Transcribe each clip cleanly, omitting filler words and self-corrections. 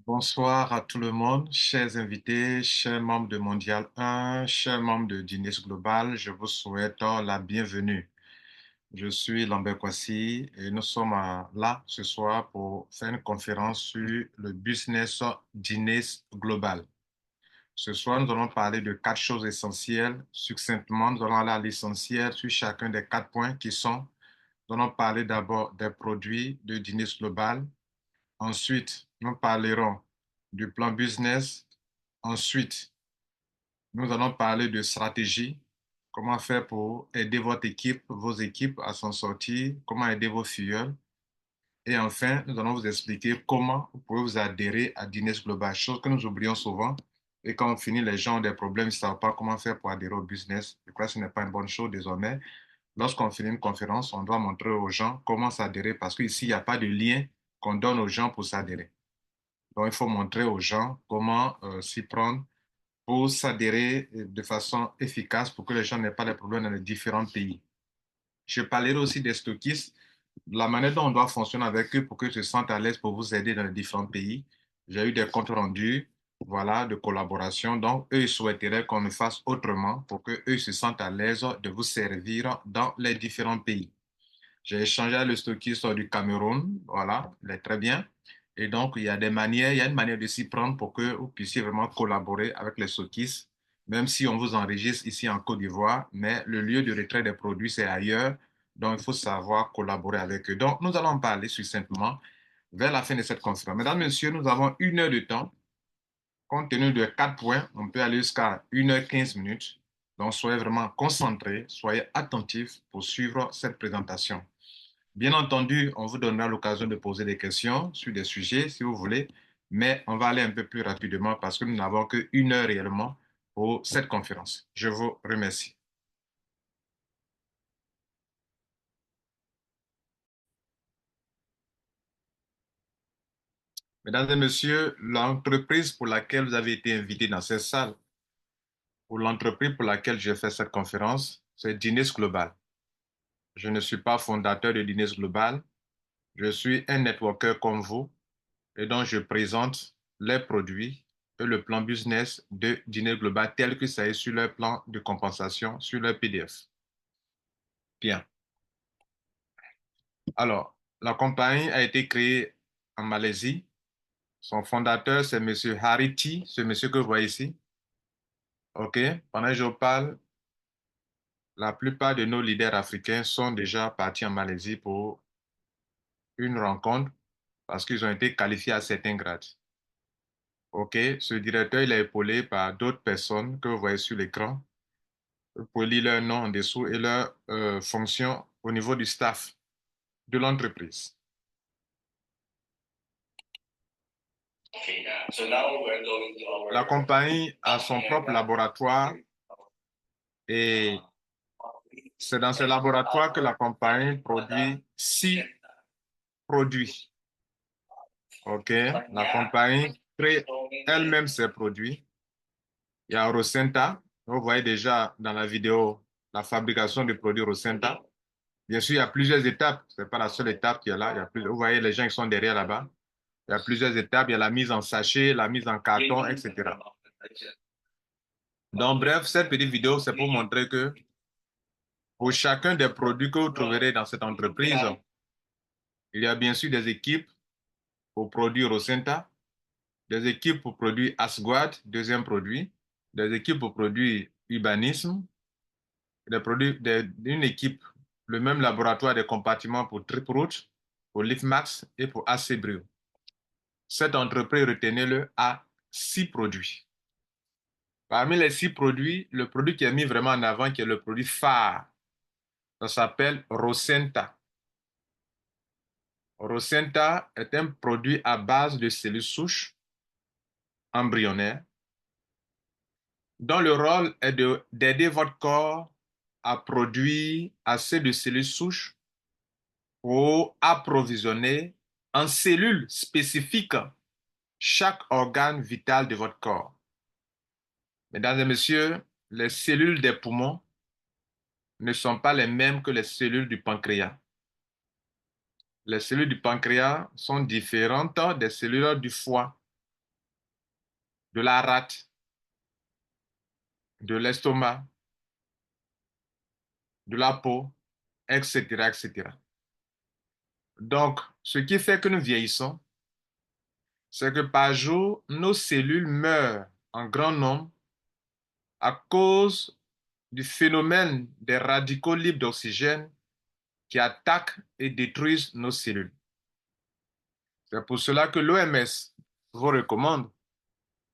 Bonsoir à tout le monde, chers invités, chers membres de Mondial 1, chers membres de Guinness Global, je vous souhaite la bienvenue. Je suis Lambert Kwasi et nous sommes là ce soir pour faire une conférence sur le business Guinness Global. Ce soir, nous allons parler de quatre choses essentielles. Succinctement, nous allons aller à l'essentiel sur chacun des quatre points qui sont, nous allons parler d'abord des produits de Guinness Global. Ensuite, nous parlerons du plan business. Ensuite, nous allons parler de stratégie. Comment faire pour aider votre équipe, vos équipes à s'en sortir, comment aider vos filles. Et enfin, nous allons vous expliquer comment vous pouvez vous adhérer à Guinness Global, chose que nous oublions souvent. Et quand on finit, les gens ont des problèmes, ils ne savent pas comment faire pour adhérer au business. Je crois que ce n'est pas une bonne chose désormais. Lorsqu'on finit une conférence, on doit montrer aux gens comment s'adhérer parce qu'ici, il n'y a pas de lien qu'on donne aux gens pour s'adhérer. Donc, il faut montrer aux gens comment s'y prendre pour s'adhérer de façon efficace pour que les gens n'aient pas de problèmes dans les différents pays. Je parlerai aussi des stockistes, de la manière dont on doit fonctionner avec eux pour qu'ils se sentent à l'aise pour vous aider dans les différents pays. J'ai eu des comptes rendus, voilà, de collaboration. Donc, eux, ils souhaiteraient qu'on le fasse autrement pour qu'eux se sentent à l'aise de vous servir dans les différents pays. J'ai échangé avec le stockiste du Cameroun, voilà, il est très bien. Et donc, il y a des manières, il y a une manière de s'y prendre pour que vous puissiez vraiment collaborer avec les stockistes, même si on vous enregistre ici en Côte d'Ivoire, mais le lieu de retrait des produits, c'est ailleurs. Donc, il faut savoir collaborer avec eux. Donc, nous allons parler succinctement vers la fin de cette conférence. Mesdames, Messieurs, nous avons 1 heure de temps. Compte tenu de quatre points, on peut aller jusqu'à 1 h 15 minutes. Donc, soyez vraiment concentrés, soyez attentifs pour suivre cette présentation. Bien entendu, on vous donnera l'occasion de poser des questions sur des sujets si vous voulez, mais on va aller un peu plus rapidement parce que nous n'avons qu'une heure réellement pour cette conférence. Je vous remercie. Mesdames et messieurs, l'entreprise pour laquelle vous avez été invité dans cette salle, ou l'entreprise pour laquelle j'ai fait cette conférence, c'est Guinness Global. Je ne suis pas fondateur de Guinness Global, je suis un networker comme vous et donc je présente les produits et le plan business de Dîner Global tel que ça est sur leur plan de compensation, sur leur PDF. Bien. Alors, la compagnie a été créée en Malaisie. Son fondateur, c'est M. Harry T, ce monsieur que vous voyez ici. OK? Pendant que je vous parle, la plupart de nos leaders africains sont déjà partis en Malaisie pour une rencontre parce qu'ils ont été qualifiés à certains grades. OK? Ce directeur, il est épaulé par d'autres personnes que vous voyez sur l'écran. Vous pouvez lire leur nom en dessous et leur fonction au niveau du staff de l'entreprise. La compagnie a son propre laboratoire et c'est dans ce laboratoire que la compagnie produit 6 produits. OK? La compagnie crée elle-même ses produits. Il y a Rosenta. Vous voyez déjà dans la vidéo la fabrication du produit Rosenta. Bien sûr, il y a plusieurs étapes. Ce n'est pas la seule étape qui est là. Vous voyez les gens qui sont derrière là-bas. Il y a plusieurs étapes. Il y a la mise en sachet, la mise en carton, etc. Donc, bref, cette petite vidéo, c'est pour montrer que pour chacun des produits que vous trouverez dans cette entreprise, il y a bien sûr des équipes pour produire Rosenta, des équipes pour produire Asguad, deuxième produit, des équipes pour produire Urbanisme, une équipe, le même laboratoire des compartiments pour Triproot, pour Lifmax et pour AC Cette entreprise, retenez-le, a 6 produits. Parmi les 6 produits, le produit qui est mis vraiment en avant, qui est le produit phare, ça s'appelle Rosenta. Rosenta est un produit à base de cellules souches embryonnaires dont le rôle est d'aider votre corps à produire assez de cellules souches pour approvisionner en cellules spécifiques chaque organe vital de votre corps. Mesdames et messieurs, les cellules des poumons ne sont pas les mêmes que les cellules du pancréas. Les cellules du pancréas sont différentes des cellules du foie. de la rate, de l'estomac, de la peau, etc., etc. Donc, ce qui fait que nous vieillissons, c'est que par jour, nos cellules meurent en grand nombre à cause du phénomène des radicaux libres d'oxygène qui attaquent et détruisent nos cellules. C'est pour cela que l'OMS vous recommande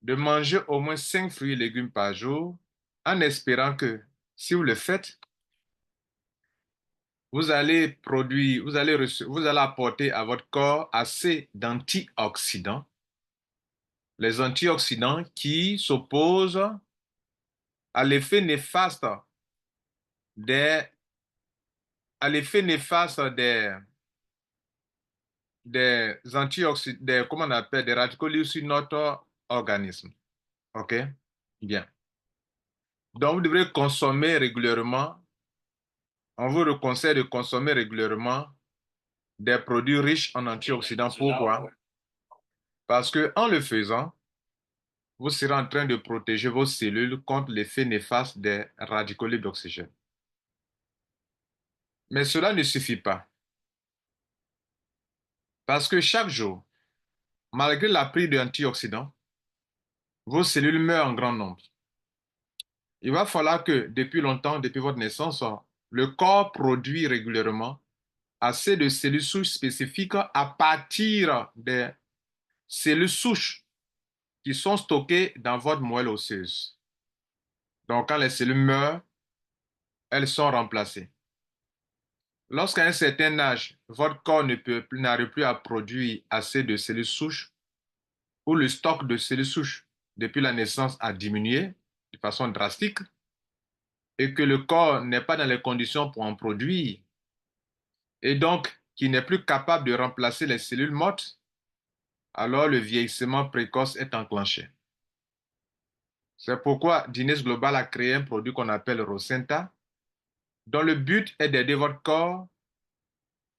de manger au moins 5 fruits et légumes par jour, en espérant que si vous le faites, vous allez produire, vous allez apporter à votre corps assez d'antioxydants, les antioxydants qui s'opposent à l'effet néfaste des, à l'effet néfaste des antioxydants, comment on appelle, des radicaux libres sur notre organisme. OK? Bien. Donc, vous devrez consommer régulièrement, on vous conseille de consommer régulièrement des produits riches en antioxydants. Pourquoi? Parce que en le faisant, vous serez en train de protéger vos cellules contre l'effet néfaste des radicaux libres d'oxygène. Mais cela ne suffit pas. Parce que chaque jour, malgré la prise d'antioxydants, vos cellules meurent en grand nombre. Il va falloir que, depuis longtemps, depuis votre naissance, le corps produit régulièrement assez de cellules souches spécifiques à partir des cellules souches qui sont stockées dans votre moelle osseuse. Donc, quand les cellules meurent, elles sont remplacées. Lorsqu'à un certain âge, votre corps n'arrive plus à produire assez de cellules souches ou le stock de cellules souches depuis la naissance a diminué de façon drastique et que le corps n'est pas dans les conditions pour en produire et donc qui n'est plus capable de remplacer les cellules mortes, alors le vieillissement précoce est enclenché. C'est pourquoi Guinness Global a créé un produit qu'on appelle Rosenta, dont le but est d'aider votre corps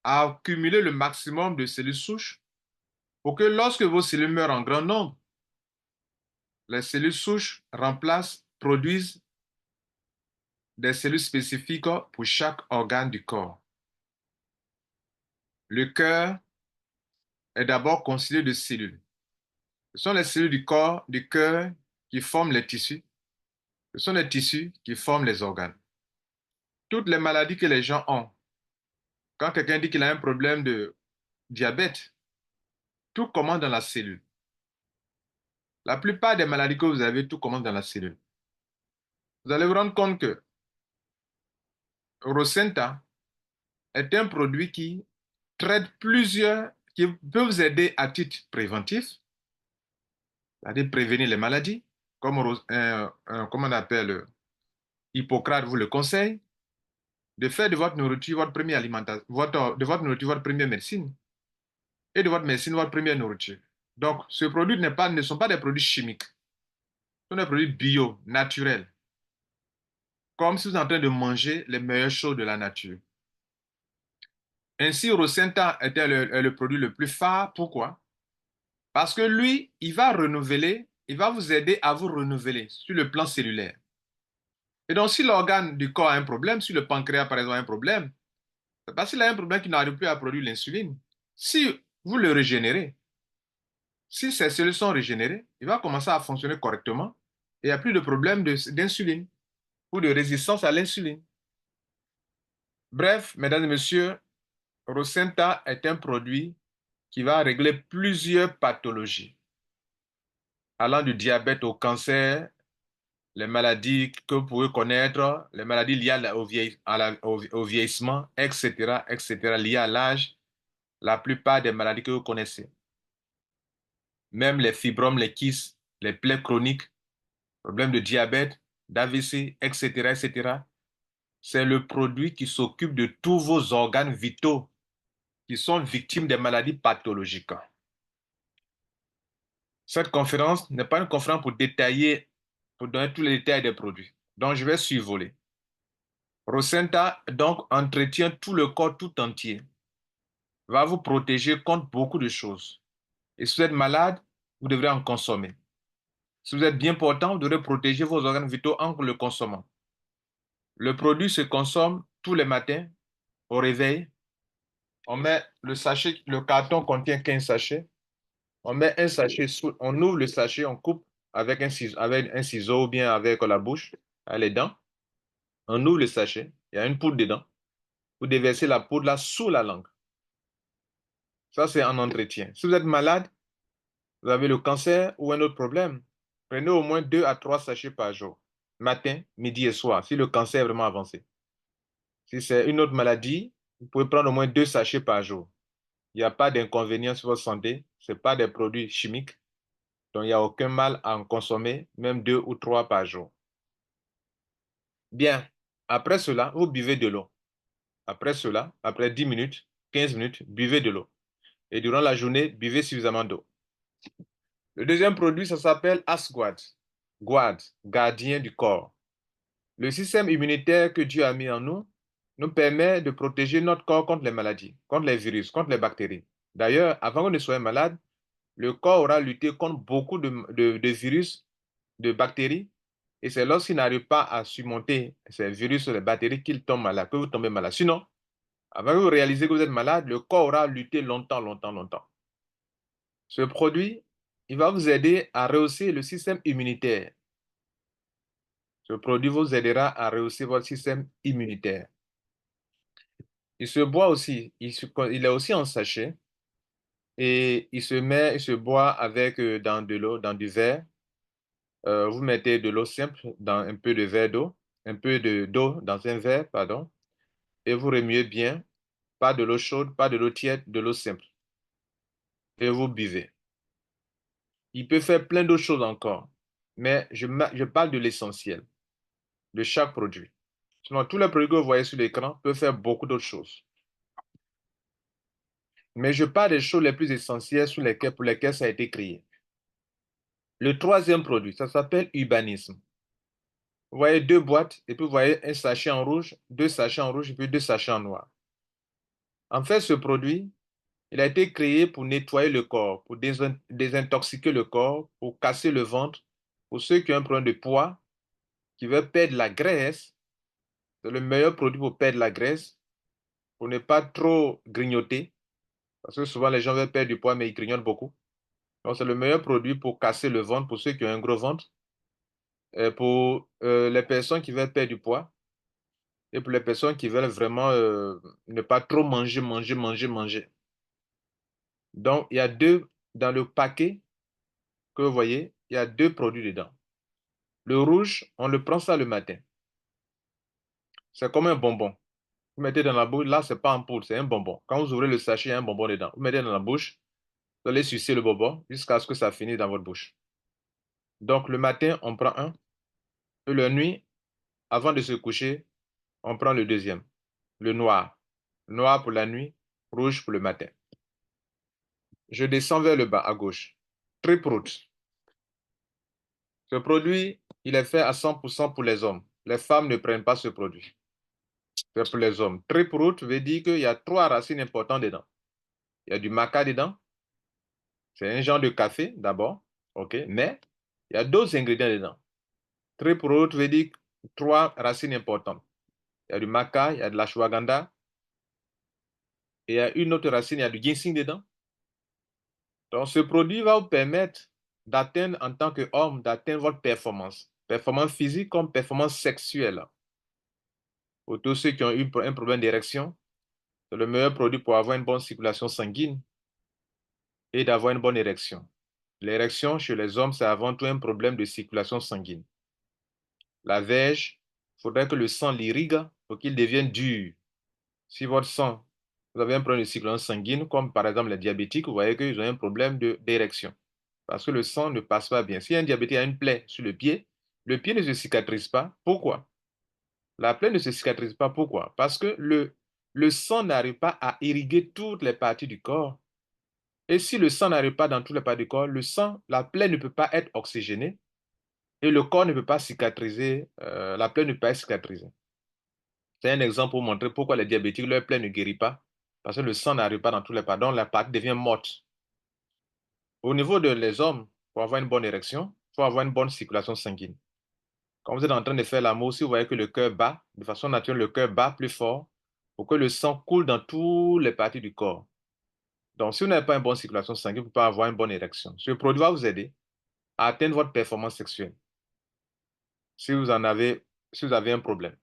à accumuler le maximum de cellules souches pour que lorsque vos cellules meurent en grand nombre, les cellules souches produisent des cellules spécifiques pour chaque organe du corps. Le cœur est d'abord constitué de cellules. Ce sont les cellules du cœur qui forment les tissus. Ce sont les tissus qui forment les organes. Toutes les maladies que les gens ont, quand quelqu'un dit qu'il a un problème de diabète, tout commence dans la cellule. La plupart des maladies que vous avez, tout commence dans la cellule. Vous allez vous rendre compte que Rosenta est un produit qui traite qui peut vous aider à titre préventif, c'est-à-dire prévenir les maladies, comme on appelle Hippocrate vous le conseille, de faire de votre nourriture votre première alimentation, de votre nourriture votre première médecine et de votre médecine votre première nourriture. Donc, ce produit ne sont pas des produits chimiques, ce sont des produits bio, naturels, comme si vous êtes en train de manger les meilleures choses de la nature. Ainsi, Rosenta est le produit le plus phare. Pourquoi? Parce que lui, il va vous aider à vous renouveler sur le plan cellulaire. Et donc, si l'organe du corps a un problème, si le pancréas, par exemple, a un problème, c'est parce qu'il a un problème qu'il n'arrive plus à produire l'insuline. Si vous le régénérez, si ces cellules sont régénérées, il va commencer à fonctionner correctement et il n'y a plus de problème d'insuline ou de résistance à l'insuline. Bref, mesdames et messieurs, Rosenta est un produit qui va régler plusieurs pathologies, allant du diabète au cancer, les maladies que vous pouvez connaître, les maladies liées au vieillissement, etc., etc., liées à l'âge, la plupart des maladies que vous connaissez. Même les fibromes, les kystes, les plaies chroniques, problèmes de diabète, d'AVC, etc., etc. C'est le produit qui s'occupe de tous vos organes vitaux qui sont victimes des maladies pathologiques. Cette conférence n'est pas une conférence pour donner tous les détails des produits. Donc, je vais survoler. Rosenta, donc, entretient tout le corps tout entier, va vous protéger contre beaucoup de choses. Et si vous êtes malade, vous devrez en consommer. Si vous êtes bien portant, vous devrez protéger vos organes vitaux en le consommant. Le produit se consomme tous les matins au réveil. On met le sachet, le carton contient 15 sachets. On met un sachet on ouvre le sachet, on coupe avec un ciseau ou bien avec la bouche, les dents. On ouvre le sachet, il y a une poudre dedans. Vous déversez la poudre là sous la langue. Ça, c'est un entretien. Si vous êtes malade, vous avez le cancer ou un autre problème, prenez au moins 2 à 3 sachets par jour, matin, midi et soir, si le cancer est vraiment avancé. Si c'est une autre maladie, vous pouvez prendre au moins 2 sachets par jour. Il n'y a pas d'inconvénient sur votre santé, ce n'est pas des produits chimiques, donc il n'y a aucun mal à en consommer, même 2 ou 3 par jour. Bien, après cela, vous buvez de l'eau. Après cela, après 10 minutes, 15 minutes, buvez de l'eau. Et durant la journée, buvez suffisamment d'eau. Le deuxième produit, ça s'appelle Asguad. Guad, gardien du corps. Le système immunitaire que Dieu a mis en nous nous permet de protéger notre corps contre les maladies, contre les virus, contre les bactéries. D'ailleurs, avant qu'on ne soit malade, le corps aura lutté contre beaucoup de virus, de bactéries, et c'est lorsqu'il n'arrive pas à surmonter ces virus ou les bactéries qu'il tombe malade, que vous tombez malade. Sinon, avant que vous réalisez que vous êtes malade, le corps aura lutté longtemps, longtemps, longtemps. Ce produit, il va vous aider à rehausser le système immunitaire. Ce produit vous aidera à rehausser votre système immunitaire. Il se boit aussi, il est aussi en sachet et il se boit avec dans de l'eau, dans du verre. Vous mettez de l'eau simple dans un peu de verre d'eau, un peu d'eau dans un verre, pardon, et vous remuez bien. Pas de l'eau chaude, pas de l'eau tiède, de l'eau simple. Et vous buvez. Il peut faire plein d'autres choses encore, mais je parle de l'essentiel, de chaque produit. Sinon, tous les produits que vous voyez sur l'écran peuvent faire beaucoup d'autres choses. Mais je parle des choses les plus essentielles pour lesquelles ça a été créé. Le troisième produit, ça s'appelle Urbanisme. Vous voyez deux boîtes et puis vous voyez un sachet en rouge, deux sachets en rouge et puis deux sachets en noir. En fait, ce produit, il a été créé pour nettoyer le corps, pour désintoxiquer le corps, pour casser le ventre, pour ceux qui ont un problème de poids, qui veulent perdre la graisse. C'est le meilleur produit pour perdre la graisse, pour ne pas trop grignoter, parce que souvent les gens veulent perdre du poids mais ils grignotent beaucoup. Donc c'est le meilleur produit pour casser le ventre, pour ceux qui ont un gros ventre, et pour les personnes qui veulent perdre du poids, et pour les personnes qui veulent vraiment ne pas trop manger, manger, manger, manger. Donc il y a deux, dans le paquet que vous voyez, il y a deux produits dedans. Le rouge, on le prend ça le matin. C'est comme un bonbon. Vous mettez dans la bouche, là, c'est pas en poudre, c'est un bonbon. Quand vous ouvrez le sachet, il y a un bonbon dedans. Vous mettez dans la bouche, vous allez sucer le bonbon jusqu'à ce que ça finisse dans votre bouche. Donc, le matin, on prend un. Et la nuit, avant de se coucher, on prend le deuxième, le noir. Noir pour la nuit, rouge pour le matin. Je descends vers le bas, à gauche. Triproot. Ce produit, il est fait à 100% pour les hommes. Les femmes ne prennent pas ce produit. C'est pour les hommes. Triproot veut dire qu'il y a trois racines importantes dedans. Il y a du maca dedans. C'est un genre de café d'abord. OK? Mais il y a d'autres ingrédients dedans. Triproot veut dire trois racines importantes. Il y a du maca, il y a de l'ashwagandha, et il y a une autre racine, il y a du ginseng dedans. Donc, ce produit va vous permettre d'atteindre, en tant qu'homme, d'atteindre votre performance. Performance physique comme performance sexuelle. Pour tous ceux qui ont eu un problème d'érection, c'est le meilleur produit pour avoir une bonne circulation sanguine et d'avoir une bonne érection. L'érection chez les hommes, c'est avant tout un problème de circulation sanguine. La verge, il faudrait que le sang l'irrigue pour qu'il devienne dur. Si votre sang, vous avez un problème de circulation sanguine, comme par exemple les diabétiques, vous voyez qu'ils ont un problème d'érection. Parce que le sang ne passe pas bien. Si un diabétique a une plaie sur le pied ne se cicatrise pas. Pourquoi? La plaie ne se cicatrise pas. Pourquoi? Parce que le sang n'arrive pas à irriguer toutes les parties du corps. Et si le sang n'arrive pas dans toutes les parties du corps, la plaie ne peut pas être oxygénée et le corps ne peut pas cicatriser, la plaie ne peut pas être cicatrisée. C'est un exemple pour montrer pourquoi les diabétiques, leur plaie ne guérit pas. Parce que le sang n'arrive pas dans toutes les parties, donc la partie devient morte. Au niveau des hommes, pour avoir une bonne érection, faut avoir une bonne circulation sanguine. Quand vous êtes en train de faire l'amour, si vous voyez que le cœur bat, de façon naturelle, le cœur bat plus fort pour que le sang coule dans toutes les parties du corps. Donc, si vous n'avez pas une bonne circulation sanguine, vous ne pouvez pas avoir une bonne érection. Ce produit va vous aider à atteindre votre performance sexuelle si vous en avez, si vous avez un problème.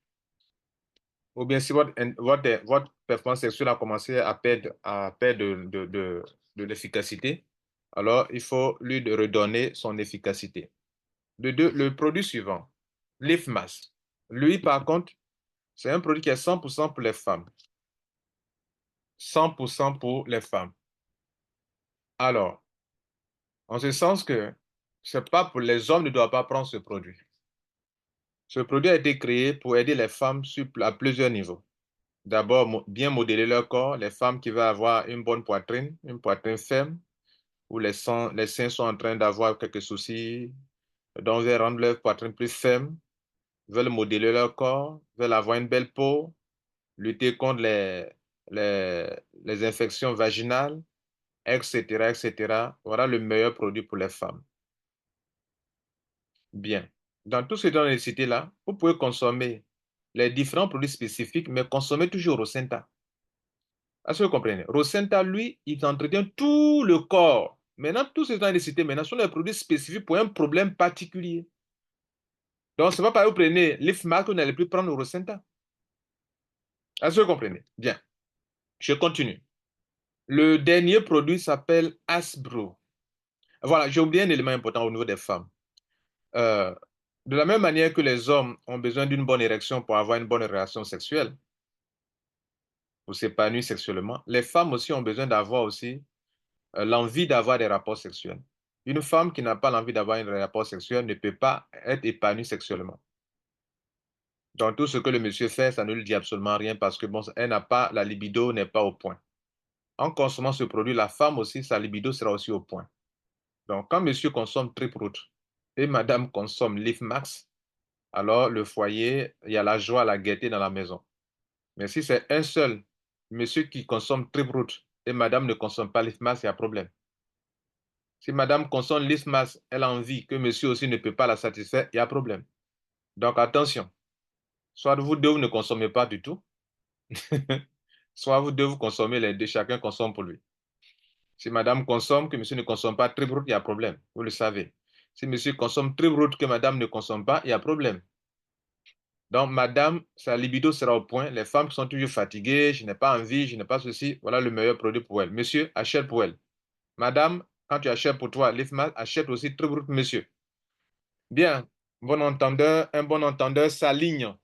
Ou bien si votre performance sexuelle a commencé à perdre de l'efficacité, alors il faut lui redonner son efficacité. Le produit suivant, Leaf Mask. Lui, par contre, c'est un produit qui est 100% pour les femmes. 100% pour les femmes. Alors, en ce sens que c'est pas pour les hommes ne doivent pas prendre ce produit. Ce produit a été créé pour aider les femmes à plusieurs niveaux. D'abord, bien modeler leur corps. Les femmes qui veulent avoir une poitrine ferme, où les seins sont en train d'avoir quelques soucis, donc veulent rendre leur poitrine plus ferme, veulent modeler leur corps, veulent avoir une belle peau, lutter contre les, les infections vaginales, etc., etc. Voilà le meilleur produit pour les femmes. Bien. Dans tout ce dont on cité là, vous pouvez consommer les différents produits spécifiques, mais consommer toujours Rosenta. Est-ce que vous comprenez? Rosenta, lui, il entretient tout le corps. Maintenant, tous ces gens cités maintenant sont des produits spécifiques pour un problème particulier. Donc, c'est pas parce que vous prenez l'IFMAC que vous n'allez plus prendre Rosenta. Est-ce que vous comprenez? Bien. Je continue. Le dernier produit s'appelle Asbro. Voilà, j'ai oublié un élément important au niveau des femmes. Euh, de la même manière que les hommes ont besoin d'une bonne érection pour avoir une bonne relation sexuelle, pour s'épanouir sexuellement, les femmes aussi ont besoin d'avoir aussi l'envie d'avoir des rapports sexuels. Une femme qui n'a pas l'envie d'avoir un rapport sexuel ne peut pas être épanouie sexuellement. Donc tout ce que le monsieur fait, ça ne lui dit absolument rien parce que bon, elle n'a pas, la libido n'est pas au point. En consommant ce produit, la femme aussi, sa libido sera aussi au point. Donc quand monsieur consomme Triproot et madame consomme Live Max, alors le foyer, il y a la joie, la gaieté dans la maison. Mais si c'est un seul monsieur qui consomme Triproot et madame ne consomme pas Live Max, il y a problème. Si madame consomme l'ISMAS, elle a envie que monsieur aussi ne peut pas la satisfaire, il y a problème. Donc attention, soit vous deux, vous ne consommez pas du tout, soit vous deux, vous consommez les deux, chacun consomme pour lui. Si madame consomme, que monsieur ne consomme pas très brut, il y a problème, vous le savez. Si monsieur consomme très brut, que madame ne consomme pas, il y a problème. Donc madame, sa libido sera au point. Les femmes qui sont toujours fatiguées, je n'ai pas envie, je n'ai pas ceci, voilà le meilleur produit pour elle. Monsieur, achète pour elle. Madame, quand tu achètes pour toi l'ISMAS, achète aussi très brut, monsieur. Bien, un bon entendeur s'aligne.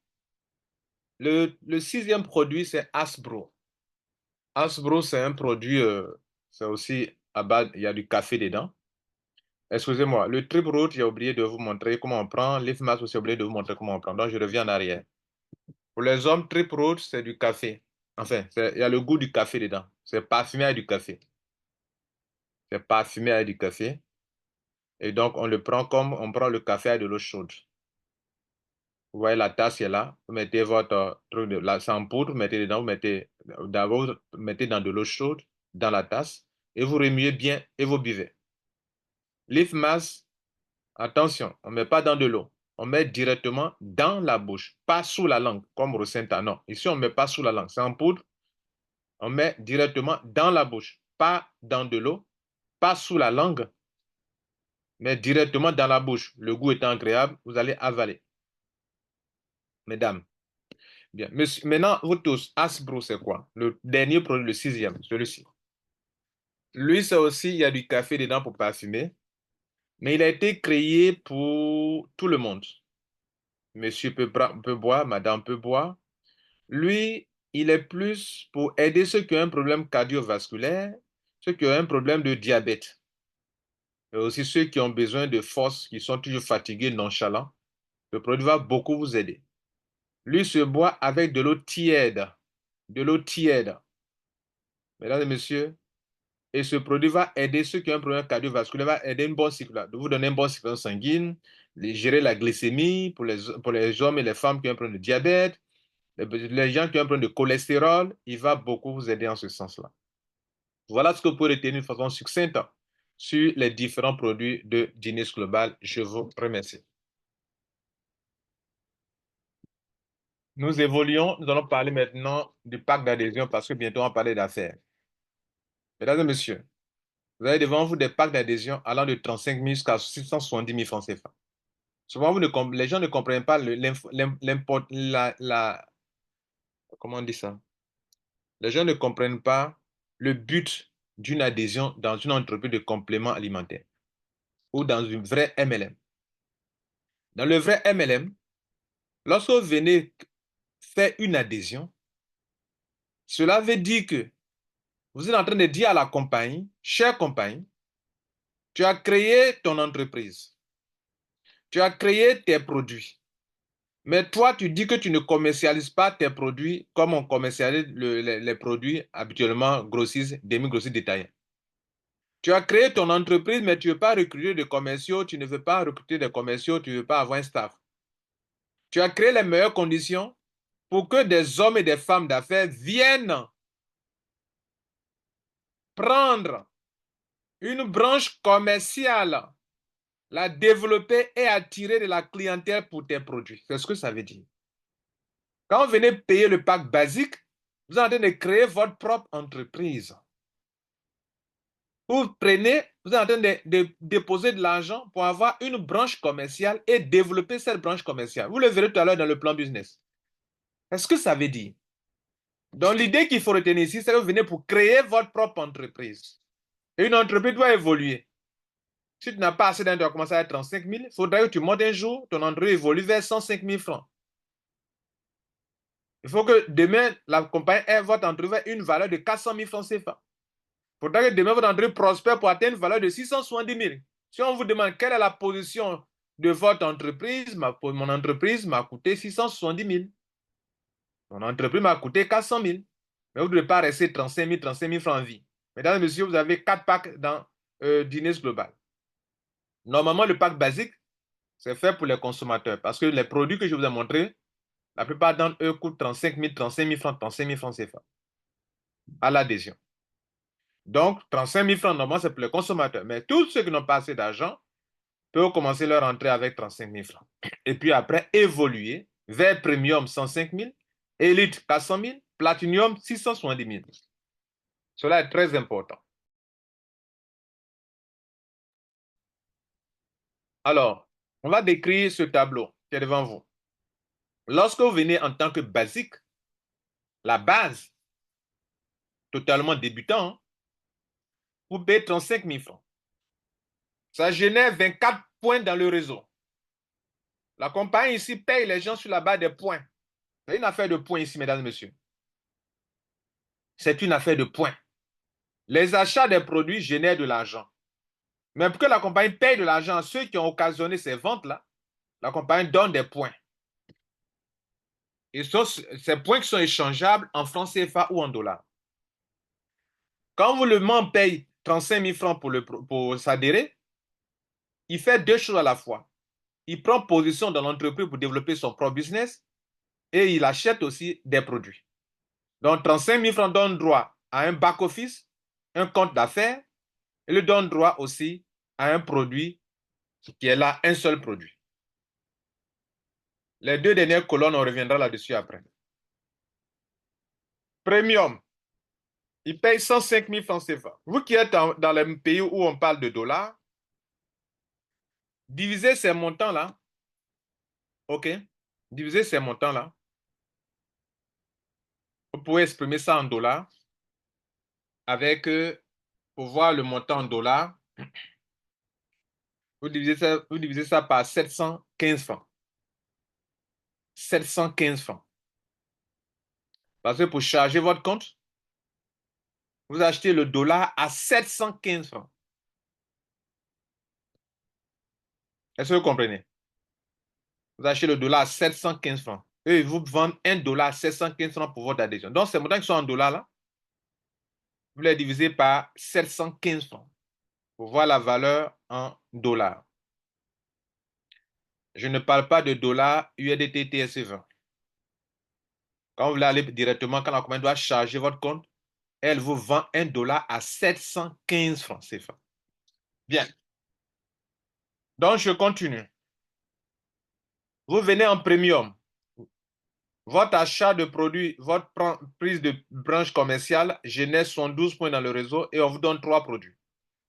Le sixième produit, c'est Hasbro. Hasbro, c'est un produit, c'est aussi à base, il y a du café dedans. Excusez-moi, le Trip Root, j'ai oublié de vous montrer comment on prend. L'IFMAS aussi, j'ai oublié de vous montrer comment on prend. Donc, je reviens en arrière. Pour les hommes, Trip Root, c'est du café. Enfin, il y a le goût du café dedans. C'est parfumé avec du café. C'est parfumé avec du café. Et donc, on le prend comme on prend le café avec de l'eau chaude. Vous voyez, la tasse est là. Vous mettez votre truc de la sans poudre, vous mettez dedans, d'abord, vous mettez dans de l'eau chaude dans la tasse et vous remuez bien et vous buvez. Leaf mask, attention, on ne met pas dans de l'eau. On met directement dans la bouche, pas sous la langue, comme Rosenta. Non, ici, on ne met pas sous la langue. C'est en poudre. On met directement dans la bouche, pas dans de l'eau, pas sous la langue, mais directement dans la bouche. Le goût étant agréable, vous allez avaler. Mesdames. Bien. Maintenant, vous tous, Hasbro, c'est quoi? Le dernier produit, le sixième, celui-ci. Lui, c'est aussi, il y a du café dedans pour parfumer, mais il a été créé pour tout le monde. Monsieur peut boire, madame peut boire. Lui, il est plus pour aider ceux qui ont un problème cardiovasculaire, ceux qui ont un problème de diabète, et aussi ceux qui ont besoin de force, qui sont toujours fatigués, nonchalants. Le produit va beaucoup vous aider. Lui se boit avec de l'eau tiède. De l'eau tiède. Mesdames et messieurs, et ce produit va aider ceux qui ont un problème cardiovasculaire, va aider une bonne circulation, de vous donner une bonne circulation sanguine, gérer la glycémie pour les hommes et les femmes qui ont un problème de diabète, les gens qui ont un problème de cholestérol, il va beaucoup vous aider en ce sens-là. Voilà ce que vous pouvez retenir de façon succincte sur les différents produits de Genius Global. Je vous remercie. Nous évoluons, nous allons parler maintenant du pack d'adhésion parce que bientôt on va parler d'affaires. Mesdames et messieurs, vous avez devant vous des packs d'adhésion allant de 35 000 jusqu'à 670 000 francs CFA. Souvent, les gens ne comprennent pas comment on dit ça? Les gens ne comprennent pas le but d'une adhésion dans une entreprise de complément alimentaire ou dans une vraie MLM. Dans le vrai MLM, lorsque vous venez faire une adhésion, cela veut dire que vous êtes en train de dire à la compagnie, chère compagnie, tu as créé ton entreprise, tu as créé tes produits, mais toi, tu dis que tu ne commercialises pas tes produits comme on commercialise les produits habituellement grossistes, demi-grossistes détaillés. Tu as créé ton entreprise, mais tu ne veux pas recruter de commerciaux, tu ne veux pas recruter des commerciaux, tu ne veux pas avoir un staff. Tu as créé les meilleures conditions pour que des hommes et des femmes d'affaires viennent prendre une branche commerciale, la développer et attirer de la clientèle pour tes produits. C'est ce que ça veut dire. Quand vous venez payer le pack basique, vous êtes en train de créer votre propre entreprise. Vous prenez, vous êtes en train de déposer de l'argent pour avoir une branche commerciale et développer cette branche commerciale. Vous le verrez tout à l'heure dans le plan business. Est-ce que ça veut dire? Donc, l'idée qu'il faut retenir ici, c'est que vous venez pour créer votre propre entreprise. Et une entreprise doit évoluer. Si tu n'as pas assez d'argent, tu vas commencer à 35 000. Il faudrait que tu montes un jour, ton entreprise évolue vers 105 000 francs. Il faut que demain, la compagnie ait votre entreprise une valeur de 400 000 francs CFA. Il faudrait que demain, votre entreprise prospère pour atteindre une valeur de 670 000. Si on vous demande quelle est la position de votre entreprise, mon entreprise m'a coûté 670 000. Mon entreprise m'a coûté 400 000. Mais vous ne devez pas rester 35 000 francs en vie. Mesdames et messieurs, vous avez 4 packs dans Genius Global. Normalement, le pack basique, c'est fait pour les consommateurs parce que les produits que je vous ai montrés, la plupart d'entre eux coûtent 35 000 francs CFA à l'adhésion. Donc, 35 000 francs, normalement, c'est pour les consommateurs. Mais tous ceux qui n'ont pas assez d'argent peuvent commencer leur entrée avec 35 000 francs. Et puis après, évoluer vers Premium 105 000, Elite 400 000, Platinum 670 000. Cela est très important. Alors, on va décrire ce tableau qui est devant vous. Lorsque vous venez en tant que basique, la base, totalement débutant, hein, vous payez 35 000 francs. Ça génère 24 points dans le réseau. La compagnie ici paye les gens sur la base des points. C'est une affaire de points ici, mesdames et messieurs. C'est une affaire de points. Les achats des produits génèrent de l'argent. Mais pour que la compagnie paye de l'argent à ceux qui ont occasionné ces ventes-là, la compagnie donne des points. Et ces points qui sont échangeables en francs CFA ou en dollars. Quand vous le membre paye 35 000 francs pour s'adhérer, il fait deux choses à la fois. Il prend position dans l'entreprise pour développer son propre business et il achète aussi des produits. Donc, 35 000 francs donnent droit à un back-office, un compte d'affaires, et le donne droit aussi à un produit qui est là, un seul produit. Les deux dernières colonnes, on reviendra là-dessus après. Premium, il paye 105 000 francs CFA. Vous qui êtes dans les pays où on parle de dollars, divisez ces montants-là, OK? Divisez ces montants-là. Vous pouvez exprimer ça en dollars avec, pour voir le montant en dollars, vous divisez ça par 715 francs. 715 francs. Parce que pour charger votre compte, vous achetez le dollar à 715 francs. Est-ce que vous comprenez? Vous achetez le dollar à 715 francs. Eux, ils vous vendent un dollar à 715 francs pour votre adhésion. Donc, ces montants qui sont en dollars là, vous les divisez par 715 francs pour voir la valeur en dollars. Je ne parle pas de dollars USDT TSE20. Quand vous voulez aller directement, quand la compagnie doit charger votre compte, elle vous vend un dollar à 715 francs CFA. Bien. Donc, je continue. Vous venez en premium. Votre achat de produits, votre prise de branche commerciale génère 112 points dans le réseau et on vous donne 3 produits.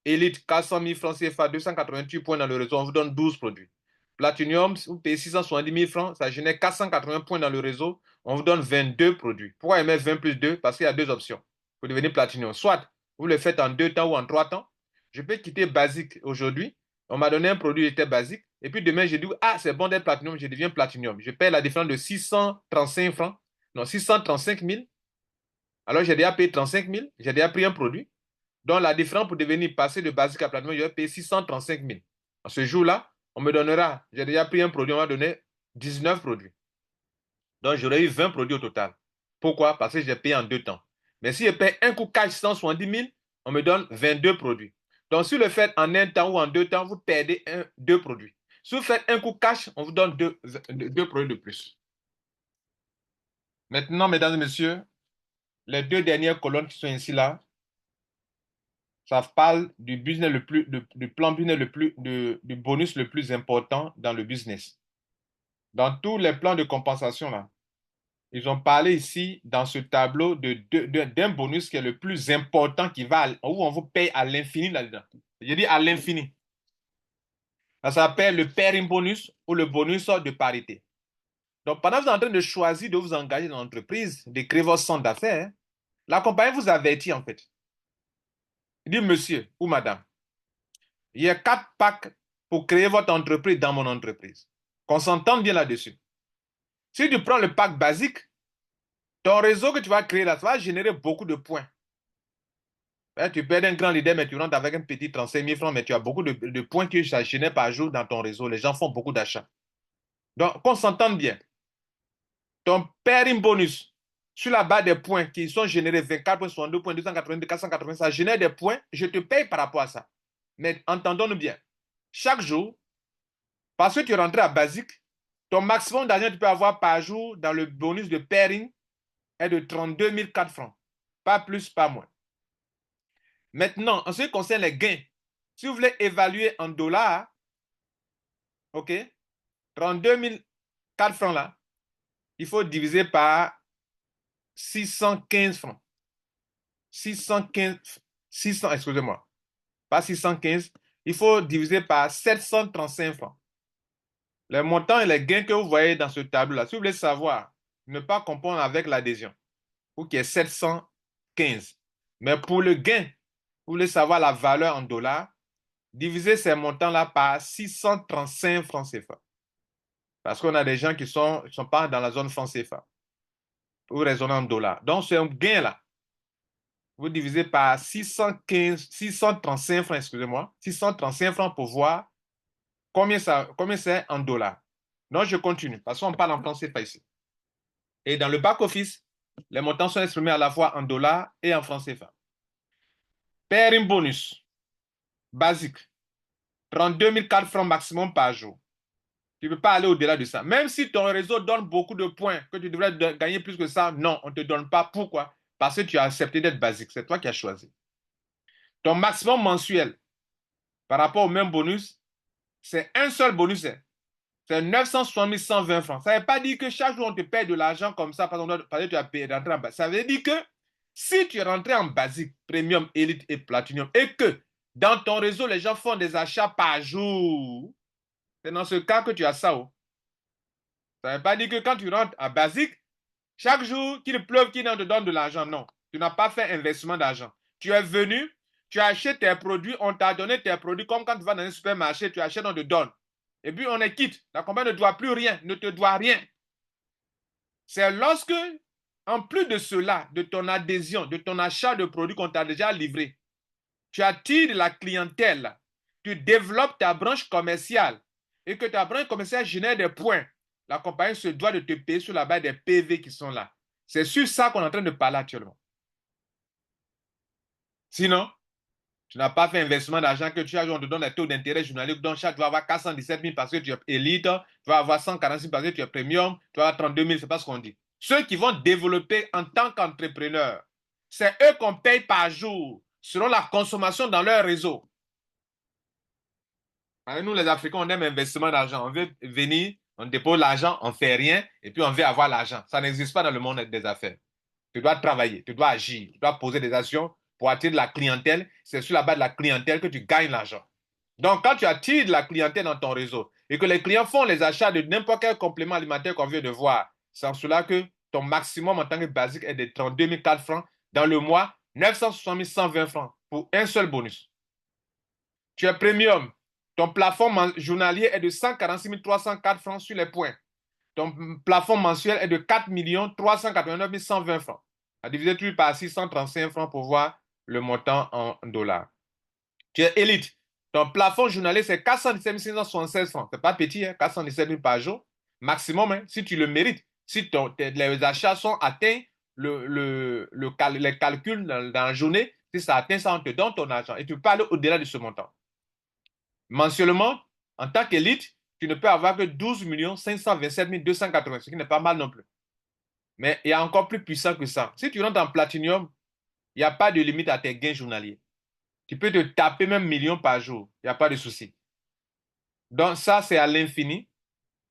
Elite, 400 000 francs CFA, 288 points dans le réseau, on vous donne 12 produits. Platinum, vous payez 670 000 francs, ça génère 480 points dans le réseau, on vous donne 22 produits. Pourquoi mettre 20 plus 2? Parce qu'il y a 2 options pour devenir Platinum. Soit vous le faites en 2 temps ou en 3 temps. Je peux quitter basique aujourd'hui. On m'a donné un produit qui était basique. Et puis demain, j'ai dit, ah, c'est bon d'être Platinum, je deviens Platinum. Je paye la différence de 635 francs. Non, 635 000. Alors, j'ai déjà payé 35 000. J'ai déjà pris un produit. Donc, la différence pour devenir passer de basique à platinum, je vais payer 635 000. À ce jour-là, on me donnera, j'ai déjà pris un produit, on m'a donné 19 produits. Donc, j'aurais eu 20 produits au total. Pourquoi? Parce que j'ai payé en 2 temps. Mais si je paye un coup cash 170 000, on me donne 22 produits. Donc, si vous le faites en 1 temps ou en 2 temps, vous perdez 2 produits. Si vous faites un coup cash, on vous donne 2 produits de plus. Maintenant, mesdames et messieurs, les 2 dernières colonnes qui sont ici là, ça parle du business du plan business du bonus le plus important dans le business. Dans tous les plans de compensation là, ils ont parlé ici dans ce tableau d'un bonus qui est le plus important où on vous paye à l'infini là-dedans. Je dis à l'infini. Ça s'appelle le pairing bonus ou le bonus de parité. Donc, pendant que vous êtes en train de choisir de vous engager dans l'entreprise, de créer votre centre d'affaires, la compagnie vous avertit en fait. Il dit, monsieur ou madame, il y a 4 packs pour créer votre entreprise dans mon entreprise. Qu'on s'entende bien là-dessus. Si tu prends le pack basique, ton réseau que tu vas créer là, ça va générer beaucoup de points. Tu peux être un grand leader, mais tu rentres avec un petit 35 000 francs, mais tu as beaucoup de points que ça génère par jour dans ton réseau. Les gens font beaucoup d'achats. Donc, qu'on s'entende bien. Ton pairing bonus, sur la base des points qui sont générés, 24 points, 62 points, 282, 480, ça génère des points. Je te paye par rapport à ça. Mais entendons-nous bien. Chaque jour, parce que tu es rentré à basique, ton maximum d'argent que tu peux avoir par jour dans le bonus de pairing est de 32 004 francs. Pas plus, pas moins. Maintenant, en ce qui concerne les gains, si vous voulez évaluer en dollars, OK, 32 004 francs là, il faut diviser par 615 francs. 600, excusez-moi, pas 615, il faut diviser par 735 francs. Les montants et les gains que vous voyez dans ce tableau-là, si vous voulez savoir, ne pas confondre avec l'adhésion, ou qui est 715. Mais pour le gain, vous voulez savoir la valeur en dollars, divisez ces montants-là par 635 francs CFA. Parce qu'on a des gens qui ne sont pas dans la zone francs CFA, ou raisonner en dollars. Donc, c'est un gain-là. Vous divisez par 635 francs, excusez-moi, 635 francs pour voir combien c'est en dollars. Donc, je continue, parce qu'on parle en francs CFA ici. Et dans le back-office, les montants sont exprimés à la fois en dollars et en francs CFA. Pairing bonus, basique, 32 004 francs maximum par jour. Tu ne peux pas aller au-delà de ça. Même si ton réseau donne beaucoup de points, que tu devrais gagner plus que ça, non, on ne te donne pas. Pourquoi? Parce que tu as accepté d'être basique. C'est toi qui as choisi. Ton maximum mensuel par rapport au même bonus, c'est un seul bonus. C'est 960 120 francs. Ça ne veut pas dire que chaque jour, on te paye de l'argent comme ça parce que tu as payé d'entrer en basique. Ça veut dire que si tu es rentré en basique, premium, élite et platinum, et que dans ton réseau, les gens font des achats par jour, c'est dans ce cas que tu as ça. Ça ne veut pas dire que quand tu rentres à basique, chaque jour, qu'il pleuve, qu'il te donne de l'argent. Non, tu n'as pas fait investissement d'argent. Tu es venu, tu as acheté tes produits, on t'a donné tes produits, comme quand tu vas dans un supermarché, tu achètes, on te donne. Et puis on est quitte. La compagnie ne doit plus rien, ne te doit rien. C'est lorsque, en plus de cela, de ton adhésion, de ton achat de produits qu'on t'a déjà livré, tu attires la clientèle, tu développes ta branche commerciale et que ta branche commerciale génère des points. La compagnie se doit de te payer sur la base des PV qui sont là. C'est sur ça qu'on est en train de parler actuellement. Sinon, tu n'as pas fait investissement d'argent que tu as, on te donne un taux d'intérêt journalier, donc chaque tu vas avoir 417 000 parce que tu es élite, tu vas avoir 146 000 parce que tu es premium, tu vas avoir 32 000, c'est pas ce qu'on dit. Ceux qui vont développer en tant Nous, les Africains, on aime investissement d'argent. On veut venir, on dépose l'argent, on ne fait rien, et puis on veut avoir l'argent. Ça n'existe pas dans le monde des affaires. Tu dois travailler, tu dois agir, tu dois poser des actions pour attirer de la clientèle. C'est sur la base de la clientèle que tu gagnes l'argent. Donc, quand tu attires de la clientèle dans ton réseau et que les clients font les achats de n'importe quel complément alimentaire qu'on vient de voir, c'est en cela que ton maximum en tant que basique est de 32 004 francs dans le mois, 960 120 francs pour un seul bonus. Tu es premium. Ton plafond journalier est de 146 304 francs sur les points. Ton plafond mensuel est de 4 389 120 francs. À diviser tout par 635 francs pour voir le montant en dollars. Tu es élite. Ton plafond journalier, c'est 417 576 francs. Ce n'est pas petit, hein? 417 000 par jour. Maximum, hein? Si tu le mérites. Si les achats sont atteints, les calculs dans la journée, si ça atteint ça, on te donne ton argent. Et tu peux aller au-delà de ce montant. Mensuellement, en tant qu'élite, tu ne peux avoir que 12 527 280, ce qui n'est pas mal non plus. Mais il y a encore plus puissant que ça. Si tu rentres en platinium, il n'y a pas de limite à tes gains journaliers. Tu peux te taper même millions par jour. Il n'y a pas de souci. Donc ça, c'est à l'infini.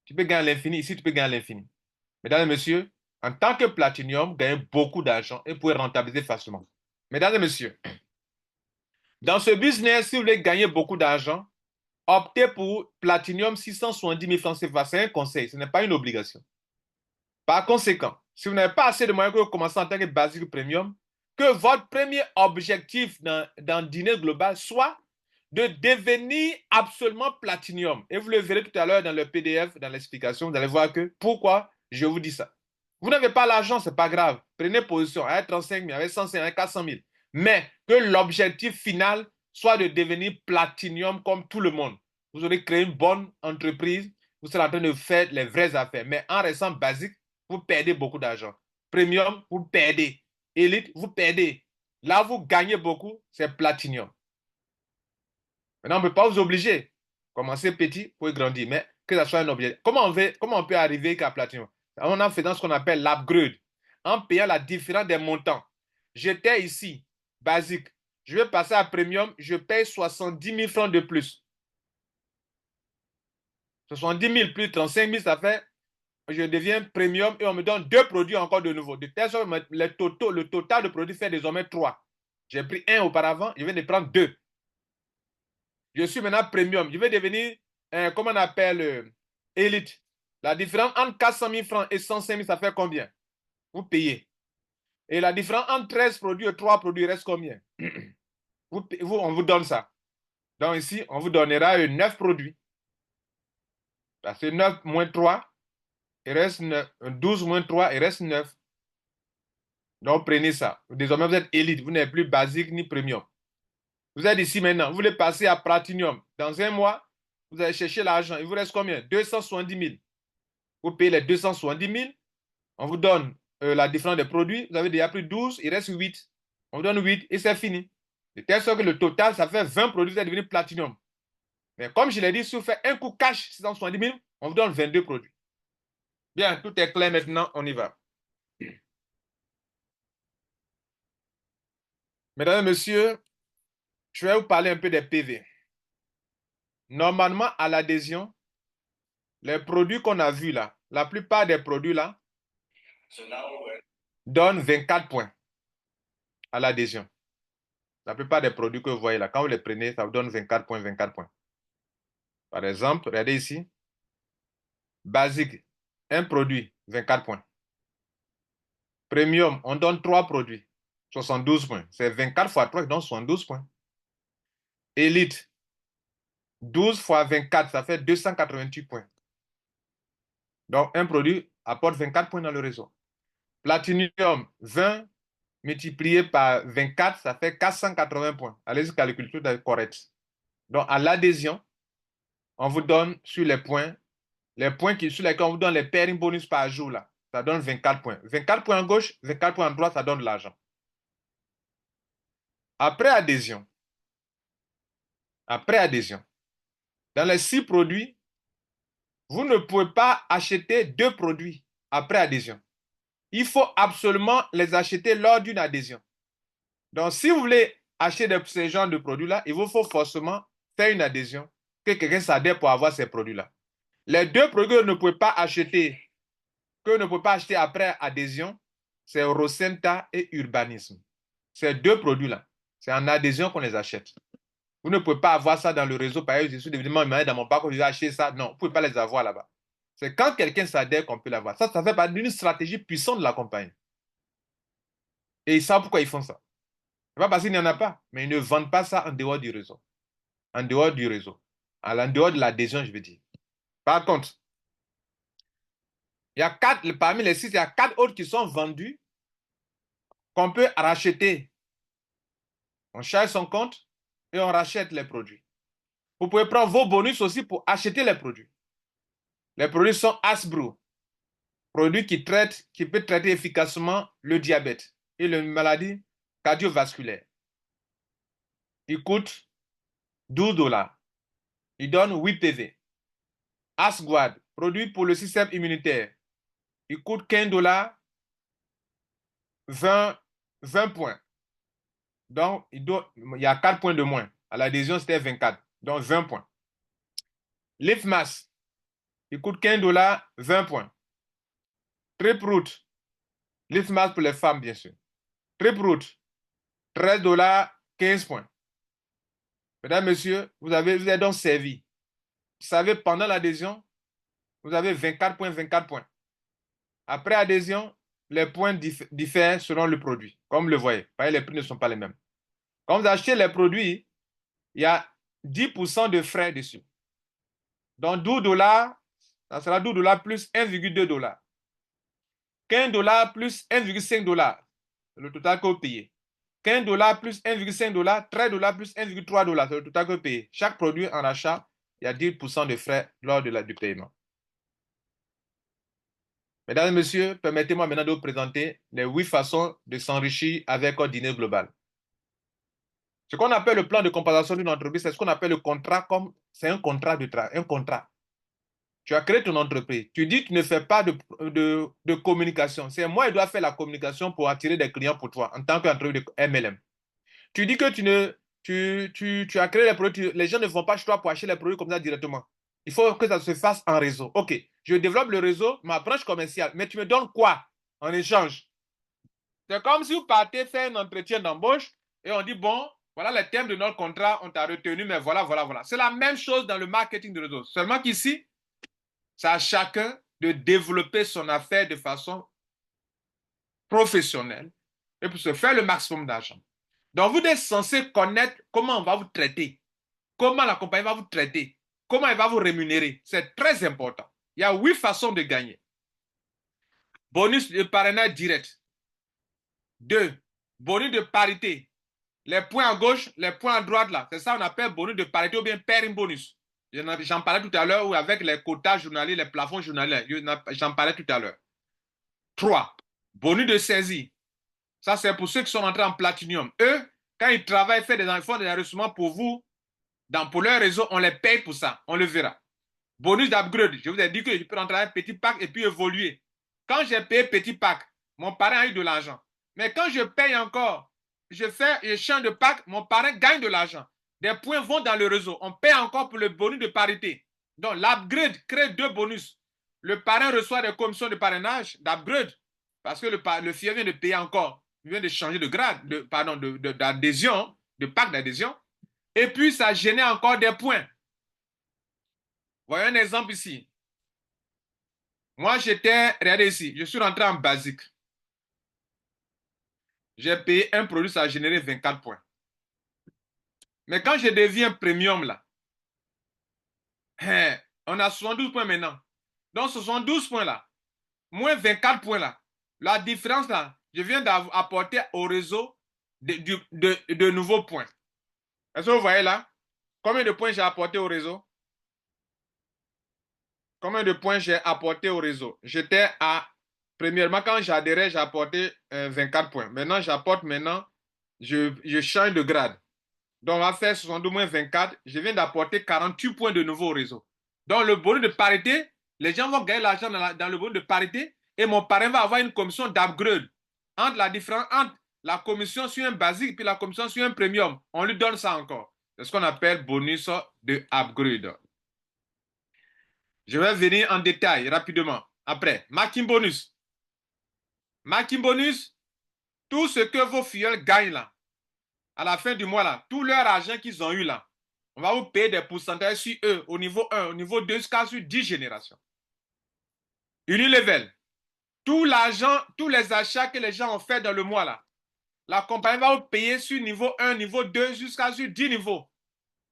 Tu peux gagner à l'infini. Ici, tu peux gagner à l'infini. Mesdames et messieurs, en tant que platinium, gagnez beaucoup d'argent et vous pouvez rentabiliser facilement. Mesdames et messieurs, dans ce business, si vous voulez gagner beaucoup d'argent, optez pour Platinum 670 000 francs CFA. C'est un conseil, ce n'est pas une obligation. Par conséquent, si vous n'avez pas assez de moyens que vous commencez en tant que basique premium, que votre premier objectif dans Dîner Global soit de devenir absolument Platinum. Et vous le verrez tout à l'heure dans le PDF, dans l'explication, vous allez voir que pourquoi je vous dis ça. Vous n'avez pas l'argent, ce n'est pas grave. Prenez position avec 35 000, avec 105 000, avec 400 000. Mais que l'objectif final soit de devenir Platinum comme tout le monde. Vous aurez créé une bonne entreprise, vous serez en train de faire les vraies affaires. Mais en restant basique, vous perdez beaucoup d'argent. Premium, vous perdez. Élite, vous perdez. Là, vous gagnez beaucoup, c'est Platinum. Maintenant, on ne peut pas vous obliger. Commencez petit pour grandir, mais que ça soit un objet. Comment on peut arriver à Platinum? En faisant ce qu'on appelle l'upgrade, en payant la différence des montants. J'étais ici, basique. Je vais passer à premium, je paye 70 000 francs de plus. 70 000 plus 35 000, ça fait, je deviens premium et on me donne 2 produits encore de nouveau. De telle sorte que le total de produits fait désormais 3. J'ai pris 1 auparavant, je viens de prendre 2. Je suis maintenant premium. Je vais devenir, comment on appelle, élite. La différence entre 400 000 francs et 105 000, ça fait combien? Vous payez. Et la différence entre 13 produits et 3 produits reste combien? On vous donne ça. Donc ici, on vous donnera 9 produits. Parce que 9 moins 3, il reste 9. 12 moins 3, il reste 9. Donc prenez ça. Désormais, vous êtes élite. Vous n'êtes plus basique ni premium. Vous êtes ici maintenant. Vous voulez passer à platinum. Dans un mois, vous allez chercher l'argent. Il vous reste combien? 270 000. Vous payez les 270 000. On vous donne la différence des produits. Vous avez déjà pris 12, il reste 8. On vous donne 8 et c'est fini. De telle sorte que le total, ça fait 20 produits, vous êtes devenu platinum. Mais comme je l'ai dit, si vous faites un coup cash, 670 000, on vous donne 22 produits. Bien, tout est clair maintenant, on y va. Mesdames et messieurs, je vais vous parler un peu des PV. Normalement, à l'adhésion, les produits qu'on a vus là, la plupart des produits là, donnent 24 points à l'adhésion. La plupart des produits que vous voyez là, quand vous les prenez, ça vous donne 24 points, 24 points. Par exemple, regardez ici. Basique, un produit, 24 points. Premium, on donne 3 produits, 72 points. C'est 24 fois 3 qui donne 72 points. Élite, 12 fois 24, ça fait 288 points. Donc, un produit apporte 24 points dans le réseau. Platinum, 20 multiplié par 24, ça fait 480 points. Allez-y, calculez tout est correct. Donc, à l'adhésion, on vous donne sur les points sur lesquels on vous donne les pairing bonus par jour, là, ça donne 24 points. 24 points à gauche, 24 points à droite, ça donne de l'argent. Après adhésion, dans les 6 produits, vous ne pouvez pas acheter 2 produits après adhésion. Il faut absolument les acheter lors d'une adhésion. Donc, si vous voulez acheter ces genres de produits-là, il vous faut forcément faire une adhésion que quelqu'un s'adhère pour avoir ces produits-là. Les deux produits que vous ne pouvez pas acheter, après adhésion, c'est Rosenta et Urbanisme. Ces deux produits-là, c'est en adhésion qu'on les achète. Vous ne pouvez pas avoir ça dans le réseau. Par exemple, je suis évidemment dans mon parc, je vais acheter ça. Non, vous ne pouvez pas les avoir là-bas. C'est quand quelqu'un s'adhère qu'on peut l'avoir. Ça fait partie d'une stratégie puissante de la compagnie. Et ils savent pourquoi ils font ça. Ce n'est pas parce qu'il n'y en a pas, mais ils ne vendent pas ça en dehors du réseau. En dehors du réseau. En dehors de l'adhésion, je veux dire. Par contre, il y a parmi les sites, il y a 4 autres qui sont vendus qu'on peut racheter. On charge son compte et on rachète les produits. Vous pouvez prendre vos bonus aussi pour acheter les produits. Les produits sont Asbro, produit qui peut traiter efficacement le diabète et les maladies cardiovasculaires. Il coûte 12 $. Il donne 8 PV. Asguard, produit pour le système immunitaire. Il coûte 15 $, 20 points. Donc, il y a 4 points de moins. À l'adhésion, c'était 24. Donc, 20 points. Lifmas, il coûte 15 $, 20 points. Triproot, Lifmas pour les femmes, bien sûr. Triproot, 13 $, 15 points. Mesdames, Messieurs, vous êtes donc servi. Vous savez, pendant l'adhésion, vous avez 24 points, 24 points. Après adhésion, les points diffèrent selon le produit, comme vous le voyez. Les prix ne sont pas les mêmes. Quand vous achetez les produits, il y a 10% de frais dessus. Donc 12 $, ça sera 12 $ plus 1,2 $. 15 $ plus 1,5 $. C'est le total que vous payez. 15 $ plus 1,5 $, 13 $ plus 1,3 $. C'est le total que vous payez. Chaque produit en achat, il y a 10% de frais lors du paiement. Mesdames et messieurs, permettez-moi maintenant de vous présenter les 8 façons de s'enrichir avec un dîner global. Ce qu'on appelle le plan de compensation d'une entreprise, c'est ce qu'on appelle le contrat, c'est un contrat de travail, un contrat. Tu as créé ton entreprise. Tu dis que tu ne fais pas de communication. C'est moi qui dois faire la communication pour attirer des clients pour toi en tant qu'entreprise de MLM. Tu dis que tu as créé les produits, les gens ne vont pas chez toi pour acheter les produits comme ça directement. Il faut que ça se fasse en réseau. OK, je développe le réseau, ma branche commerciale, mais tu me donnes quoi en échange? C'est comme si vous partez faire un entretien d'embauche et on dit, bon, voilà les termes de notre contrat, on t'a retenu, mais voilà. C'est la même chose dans le marketing de réseau. Seulement qu'ici, c'est à chacun de développer son affaire de façon professionnelle et pour se faire le maximum d'argent. Donc, vous êtes censé connaître comment on va vous traiter, comment la compagnie va vous traiter, comment elle va vous rémunérer. C'est très important. Il y a 8 façons de gagner. Bonus de parrainage direct. 2. Bonus de parité. Les points à gauche, les points à droite, là. C'est ça qu'on appelle bonus de parité ou bien pairing bonus. J'en parlais tout à l'heure, ou avec les quotas journaliers, les plafonds journaliers. J'en parlais tout à l'heure. 3. Bonus de saisie. Ça, c'est pour ceux qui sont entrés en platinium. Eux, quand ils travaillent, font des enregistrements pour vous, pour leur réseau, on les paye pour ça. On le verra. Bonus d'upgrade. Je vous ai dit que je peux rentrer un petit pack et puis évoluer. Quand j'ai payé petit pack, mon parrain a eu de l'argent. Mais quand je paye encore, je change de pack, mon parrain gagne de l'argent. Des points vont dans le réseau. On paye encore pour le bonus de parité. Donc, l'upgrade crée 2 bonus. Le parrain reçoit des commissions de parrainage, d'upgrade, parce que le FIA vient de payer encore. Il vient de changer de grade, d'adhésion, de pack d'adhésion. Et puis, ça génère encore des points. Voyez un exemple ici. Moi, regardez ici, je suis rentré en basique. J'ai payé un produit, ça a généré 24 points. Mais quand je deviens premium, là, on a 72 points maintenant. Donc, ce 72 points là, moins 24 points là, la différence là, je viens d'apporter au réseau de nouveaux points. Est-ce que vous voyez là? Combien de points j'ai apporté au réseau? Combien de points j'ai apporté au réseau? J'étais premièrement, quand j'adhérais, j'ai apporté 24 points. Maintenant, je change de grade. Donc, on va faire 62 moins 24. Je viens d'apporter 48 points de nouveau au réseau. Donc, le bonus de parité, les gens vont gagner l'argent dans le bonus de parité et mon parrain va avoir une commission d'upgrade entre la commission sur un basique et puis la commission sur un premium. On lui donne ça encore. C'est ce qu'on appelle bonus de upgrade. Je vais venir en détail rapidement. Après, marking bonus. Marking bonus, tout ce que vos filleuls gagnent là, à la fin du mois là, tout leur argent qu'ils ont eu là, on va vous payer des pourcentages sur eux au niveau 1, au niveau 2, jusqu'à sur 10 générations. Unilevel, tout l'argent, tous les achats que les gens ont fait dans le mois là, la compagnie va vous payer sur niveau 1, niveau 2, jusqu'à sur 10 niveaux.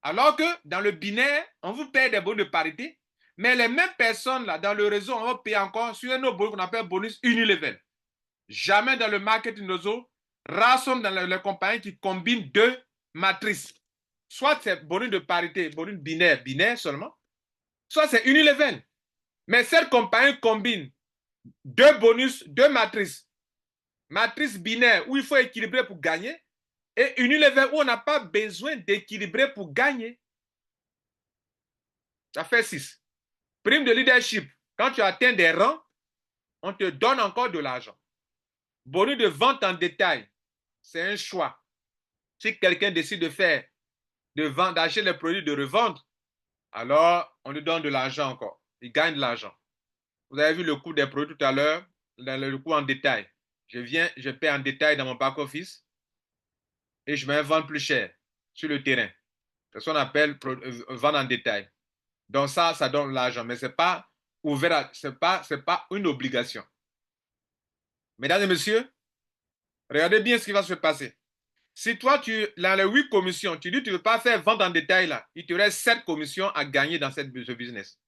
Alors que dans le binaire, on vous paye des bonus de parité, mais les mêmes personnes là, dans le réseau, on va payer encore sur un autre bonus qu'on appelle bonus unilevel. Jamais dans le marketing réseau, rares sont dans les compagnies qui combinent deux matrices. Soit c'est bonus de parité, bonus binaire, binaire seulement, soit c'est unilevel. Mais cette compagnie combine deux bonus, deux matrices. Matrice binaire où il faut équilibrer pour gagner et unilevel où on n'a pas besoin d'équilibrer pour gagner. Ça fait 6. Prime de leadership. Quand tu atteins des rangs, on te donne encore de l'argent. Bonus de vente en détail. C'est un choix. Si quelqu'un décide de faire, de vendre, d'acheter les produits, de revendre, alors on lui donne de l'argent encore. Il gagne de l'argent. Vous avez vu le coût des produits tout à l'heure, le coût en détail. Je paie en détail dans mon back-office et je mets vendre plus cher sur le terrain. C'est ce qu'on appelle vendre en détail. Donc ça donne l'argent, mais ce n'est pas ouvert, ce n'est pas une obligation. Mesdames et messieurs, regardez bien ce qui va se passer. Si toi, dans les 8 commissions, tu dis que tu ne veux pas faire vente en détail, là, il te reste 7 commissions à gagner dans ce business.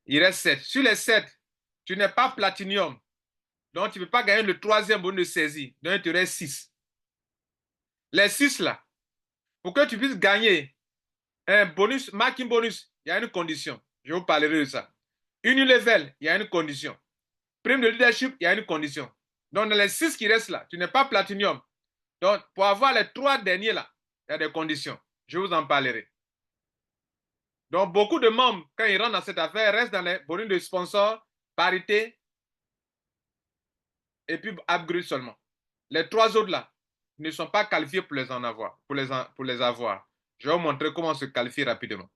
Il reste 7. Sur les 7, tu n'es pas Platinum. Donc, tu ne peux pas gagner le troisième bonus de saisie. Donc, il te reste 6. Les 6 là, pour que tu puisses gagner un bonus, marking bonus, il y a une condition. Je vous parlerai de ça. Unilevel, il y a une condition. Prime de leadership, il y a une condition. Donc, dans les 6 qui restent là, tu n'es pas Platinum. Donc, pour avoir les 3 derniers là, il y a des conditions. Je vous en parlerai. Donc, beaucoup de membres, quand ils rentrent dans cette affaire, restent dans les bonus de sponsor, parité, et puis upgrade seulement. Les 3 autres là ne sont pas qualifiés pour les en avoir, pour les avoir. Je vais vous montrer comment on se qualifie rapidement.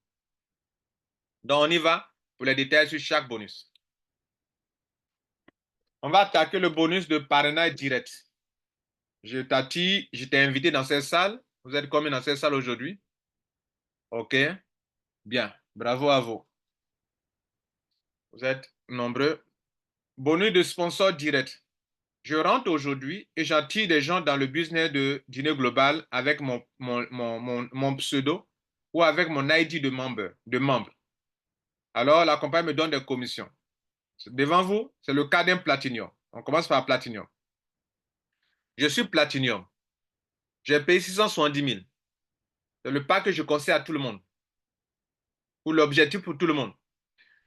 Donc, on y va pour les détails sur chaque bonus. On va attaquer le bonus de parrainage direct. Je t'ai invité dans cette salle. Vous êtes combien dans cette salle aujourd'hui? OK. Bien. Bravo à vous. Vous êtes nombreux. Bonus de sponsor direct. Je rentre aujourd'hui et j'attire des gens dans le business de dîner global avec mon pseudo ou avec mon ID de membre. Alors, la compagnie me donne des commissions. Devant vous, c'est le cas d'un Platinum. On commence par Platinum. Je suis Platinum. J'ai payé 670 000. C'est le pack que je conseille à tout le monde. Ou l'objectif pour tout le monde.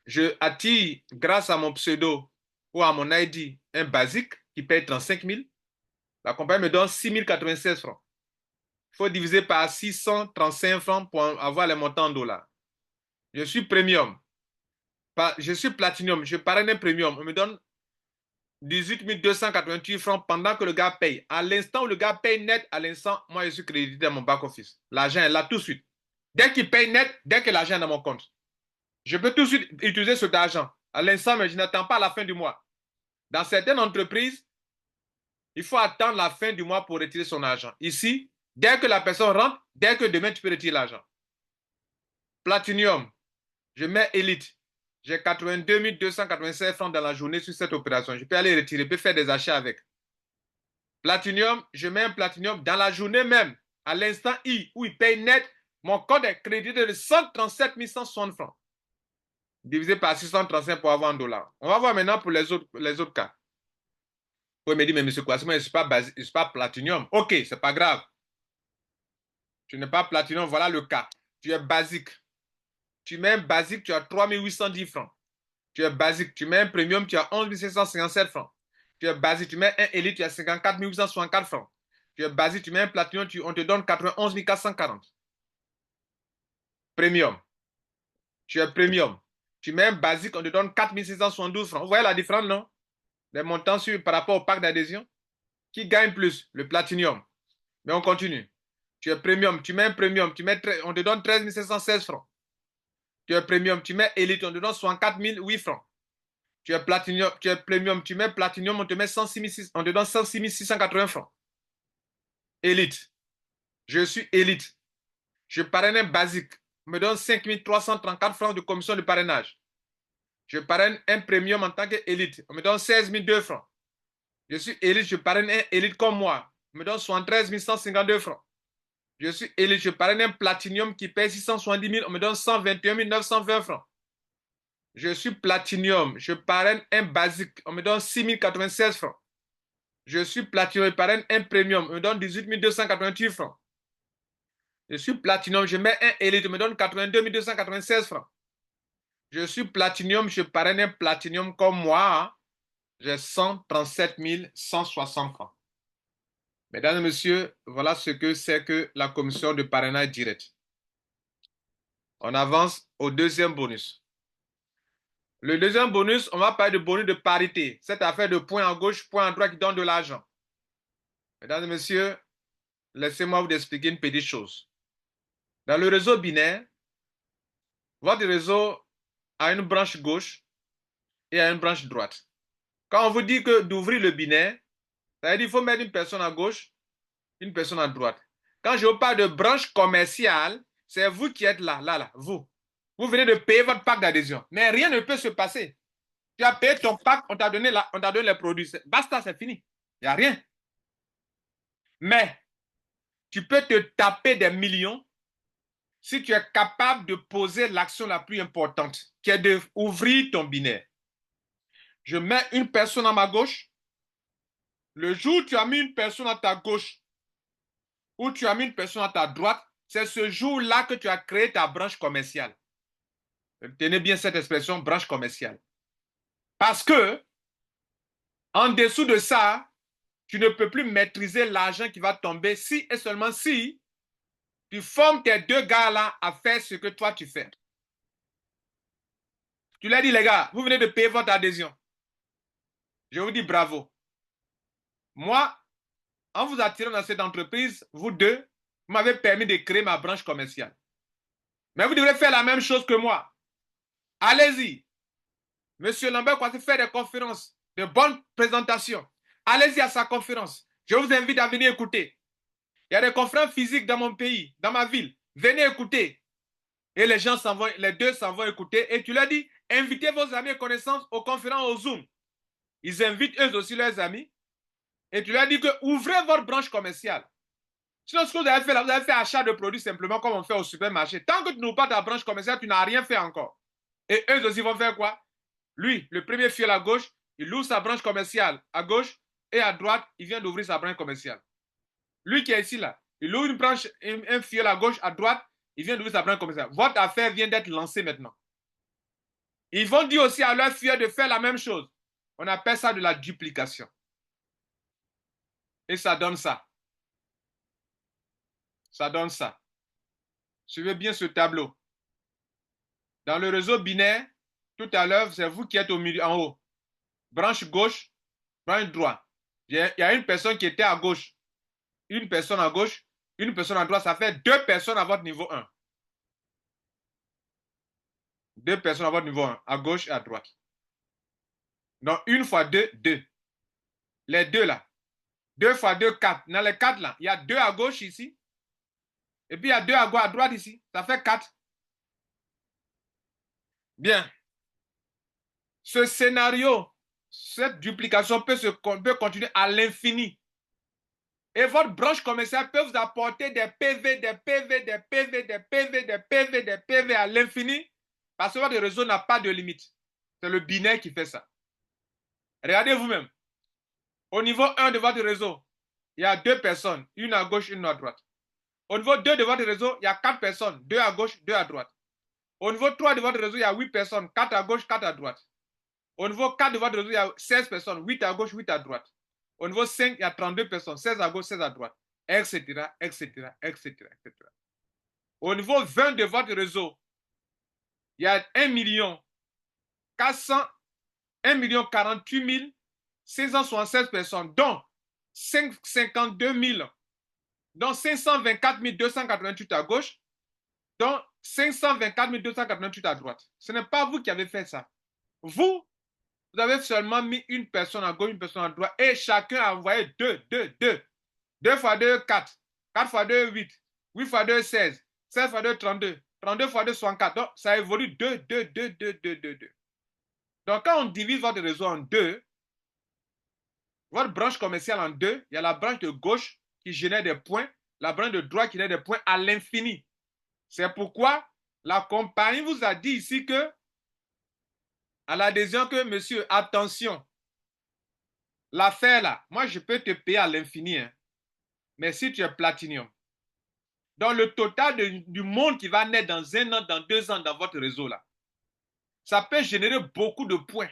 Je attire, grâce à mon pseudo ou à mon ID, un basique qui paye 35 000. La compagnie me donne 6 096 francs. Il faut diviser par 635 francs pour avoir les montants en dollars. Je suis premium. Je suis platinum. Je parraine un premium. On me donne 18 288 francs pendant que le gars paye. À l'instant où le gars paye net, à l'instant, moi, je suis crédité dans mon back-office. L'argent est là tout de suite. Dès qu'il paye net, dès que l'argent est dans mon compte, je peux tout de suite utiliser cet argent. À l'instant, mais je n'attends pas la fin du mois. Dans certaines entreprises, il faut attendre la fin du mois pour retirer son argent. Ici, dès que la personne rentre, dès que demain, tu peux retirer l'argent. Platinum, je mets Elite. J'ai 82 296 francs dans la journée sur cette opération. Je peux aller retirer, je peux faire des achats avec. Platinum, je mets un Platinum dans la journée même, à l'instant I, où il paye net, mon code est crédité de 137 160 francs. Divisé par 635 pour avoir $1. On va voir maintenant pour les autres cas. Vous me dire, mais M. Kouassi, je ne suis pas Platinum. OK, ce n'est pas grave. Tu n'es pas Platinum, voilà le cas. Tu es basique. Tu mets un basique, tu as 3 810 francs. Tu es basique. Tu mets un premium, tu as 11 757 francs. Tu es basique. Tu mets un élite, tu as 54 864 francs. Tu es basique, tu mets un platinum, on te donne 91 440. Premium. Tu es premium. Tu mets un basique, on te donne 4 672 francs. Vous voyez la différence, non? Les montants par rapport au pack d'adhésion. Qui gagne plus? Le platinum. Mais on continue. Tu es premium, tu mets un premium, on te donne 13 716 francs. Tu es premium, tu mets élite, on te donne 64 008 francs. Tu es platinum, tu es premium, tu mets platinum, on te met 106 on te donne 106 680 francs. Élite. Je suis élite. Je parraine un basique. On me donne 5 334 francs de commission de parrainage. Je parraine un premium en tant qu'élite. On me donne 16 002 francs. Je suis élite, je parraine un élite comme moi. On me donne 73 152 francs. Je suis élite, je parraine un platinum qui paye 670 000. On me donne 121 920 francs. Je suis platinium, je parraine un basique. On me donne 6 096 francs. Je suis platinum, je parraine un premium. On me donne 18 288 francs. Je suis platinum, je mets un élite. On me donne 82 296 francs. Je suis platinium, je parraine un platinum comme moi. J'ai 137 160 francs. Mesdames et messieurs, voilà ce que c'est que la commission de parrainage direct. On avance au deuxième bonus. Le deuxième bonus, on va parler de bonus de parité. Cette affaire de point à gauche, point à droite qui donne de l'argent. Mesdames et messieurs, laissez-moi vous expliquer une petite chose. Dans le réseau binaire, votre réseau a une branche gauche et a une branche droite. Quand on vous dit que d'ouvrir le binaire, ça veut dire qu'il faut mettre une personne à gauche, une personne à droite. Quand je vous parle de branche commerciale, c'est vous qui êtes là, vous. Vous venez de payer votre pack d'adhésion, mais rien ne peut se passer. Tu as payé ton pack, on t'a donné les produits. Basta, c'est fini. Il n'y a rien. Mais tu peux te taper des millions si tu es capable de poser l'action la plus importante, qui est d'ouvrir ton binaire. Je mets une personne à ma gauche. Le jour où tu as mis une personne à ta gauche ou tu as mis une personne à ta droite, c'est ce jour-là que tu as créé ta branche commerciale. Tenez bien cette expression, branche commerciale. Parce que, en dessous de ça, tu ne peux plus maîtriser l'argent qui va tomber si et seulement si tu formes tes deux gars-là à faire ce que toi tu fais. Tu leur dis, les gars, vous venez de payer votre adhésion. Je vous dis bravo. Moi, en vous attirant dans cette entreprise, vous deux, vous m'avez permis de créer ma branche commerciale. Mais vous devrez faire la même chose que moi. Allez-y. Monsieur Lambert Kouassi fait des conférences, de bonnes présentations. Allez-y à sa conférence. Je vous invite à venir écouter. Il y a des conférences physiques dans mon pays, dans ma ville. Venez écouter. Et les gens s'en vont, les deux s'en vont écouter. Et tu leur dis, invitez vos amis et connaissances aux conférences au Zoom. Ils invitent eux aussi leurs amis. Et tu leur dis que ouvrez votre branche commerciale. Sinon, ce que vous avez fait là, vous avez fait achat de produits simplement comme on fait au supermarché. Tant que tu n'ouvres pas ta branche commerciale, tu n'as rien fait encore. Et eux aussi vont faire quoi? Lui, le premier fiel à gauche, il ouvre sa branche commerciale à gauche et à droite, il vient d'ouvrir sa branche commerciale. Lui qui est ici là, il ouvre une branche, un fiel à gauche, à droite, il vient d'ouvrir sa branche commerciale. Votre affaire vient d'être lancée maintenant. Ils vont dire aussi à leur fiel de faire la même chose. On appelle ça de la duplication. Et ça donne ça. Ça donne ça. Suivez bien ce tableau. Dans le réseau binaire, tout à l'heure, c'est vous qui êtes au milieu, en haut. Branche gauche, branche droite. Il y a une personne qui était à gauche. Une personne à gauche, une personne à droite. Ça fait deux personnes à votre niveau 1. Deux personnes à votre niveau 1, à gauche et à droite. Donc, une fois deux, deux. Les deux là. Deux fois deux, quatre. Dans les quatre là, il y a deux à gauche ici. Et puis, il y a deux à droite ici. Ça fait quatre. Bien. Ce scénario, cette duplication peut continuer à l'infini. Et votre branche commerciale peut vous apporter des PV, des PV, des PV, des PV, des PV, des PV à l'infini parce que votre réseau n'a pas de limite. C'est le binaire qui fait ça. Regardez vous-même. Au niveau 1 de votre réseau, il y a deux personnes, une à gauche, une à droite. Au niveau 2 de votre réseau, il y a 4 personnes, 2 à gauche, 2 à droite. Au niveau 3 de votre réseau, il y a 8 personnes, 4 à gauche, 4 à droite. Au niveau 4 de votre réseau, il y a 16 personnes, 8 à gauche, 8 à droite. Au niveau 5, il y a 32 personnes, 16 à gauche, 16 à droite, etc., etc., etc., etc. Au niveau 20 de votre réseau, il y a 1 48 676 personnes, dont 52 000 Donc 524 288 à gauche, donc 524 288 à droite. Ce n'est pas vous qui avez fait ça. Vous avez seulement mis une personne à gauche, une personne à droite, et chacun a envoyé 2, 2, 2. 2 fois 2, 4. 4 fois 2, 8. 8 fois 2, 16. 16 fois 2, 32. 32 fois 2, 64. Donc, ça évolue 2, 2, 2, 2, 2, 2, 2. Donc, quand on divise votre réseau en deux, votre branche commerciale en deux, il y a la branche de gauche qui génère des points, la branche de droite qui génère des points à l'infini. C'est pourquoi la compagnie vous a dit ici que, à l'adhésion, que monsieur, attention, l'affaire là, moi je peux te payer à l'infini, hein, mais si tu es platinium, dans le total du monde qui va naître dans 1 an, dans 2 ans dans votre réseau là, ça peut générer beaucoup de points.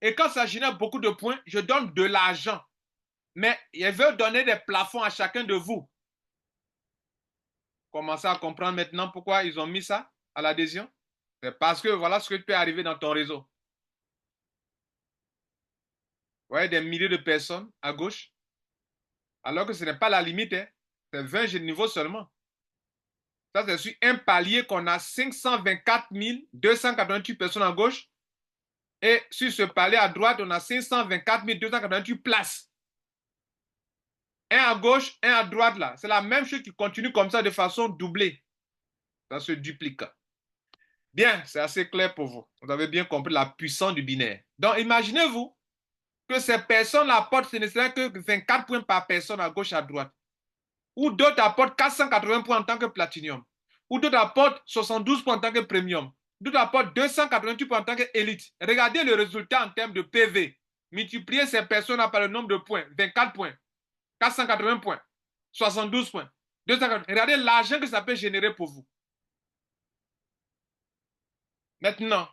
Et quand ça génère beaucoup de points, je donne de l'argent. Mais je veux donner des plafonds à chacun de vous. Commencez à comprendre maintenant pourquoi ils ont mis ça à l'adhésion. C'est parce que voilà ce qui peut arriver dans ton réseau. Vous voyez des milliers de personnes à gauche, alors que ce n'est pas la limite, hein. C'est 20 niveaux seulement. Ça, c'est sur un palier qu'on a 524 288 personnes à gauche. Et sur ce palier à droite, on a 524 288 places. Un à gauche, un à droite là. C'est la même chose qui continue comme ça de façon doublée. Ça se duplique. Bien, c'est assez clair pour vous. Vous avez bien compris la puissance du binaire. Donc, imaginez-vous que ces personnes apportent, ce ne serait que 24 points par personne à gauche, à droite. Ou d'autres apportent 480 points en tant que platinium. Ou d'autres apportent 72 points en tant que premium. D'autres apportent 288 points en tant qu'élite. Regardez le résultat en termes de PV. Multipliez ces personnes par le nombre de points. 24 points, 480 points, 72 points, 280. Regardez l'argent que ça peut générer pour vous. Maintenant,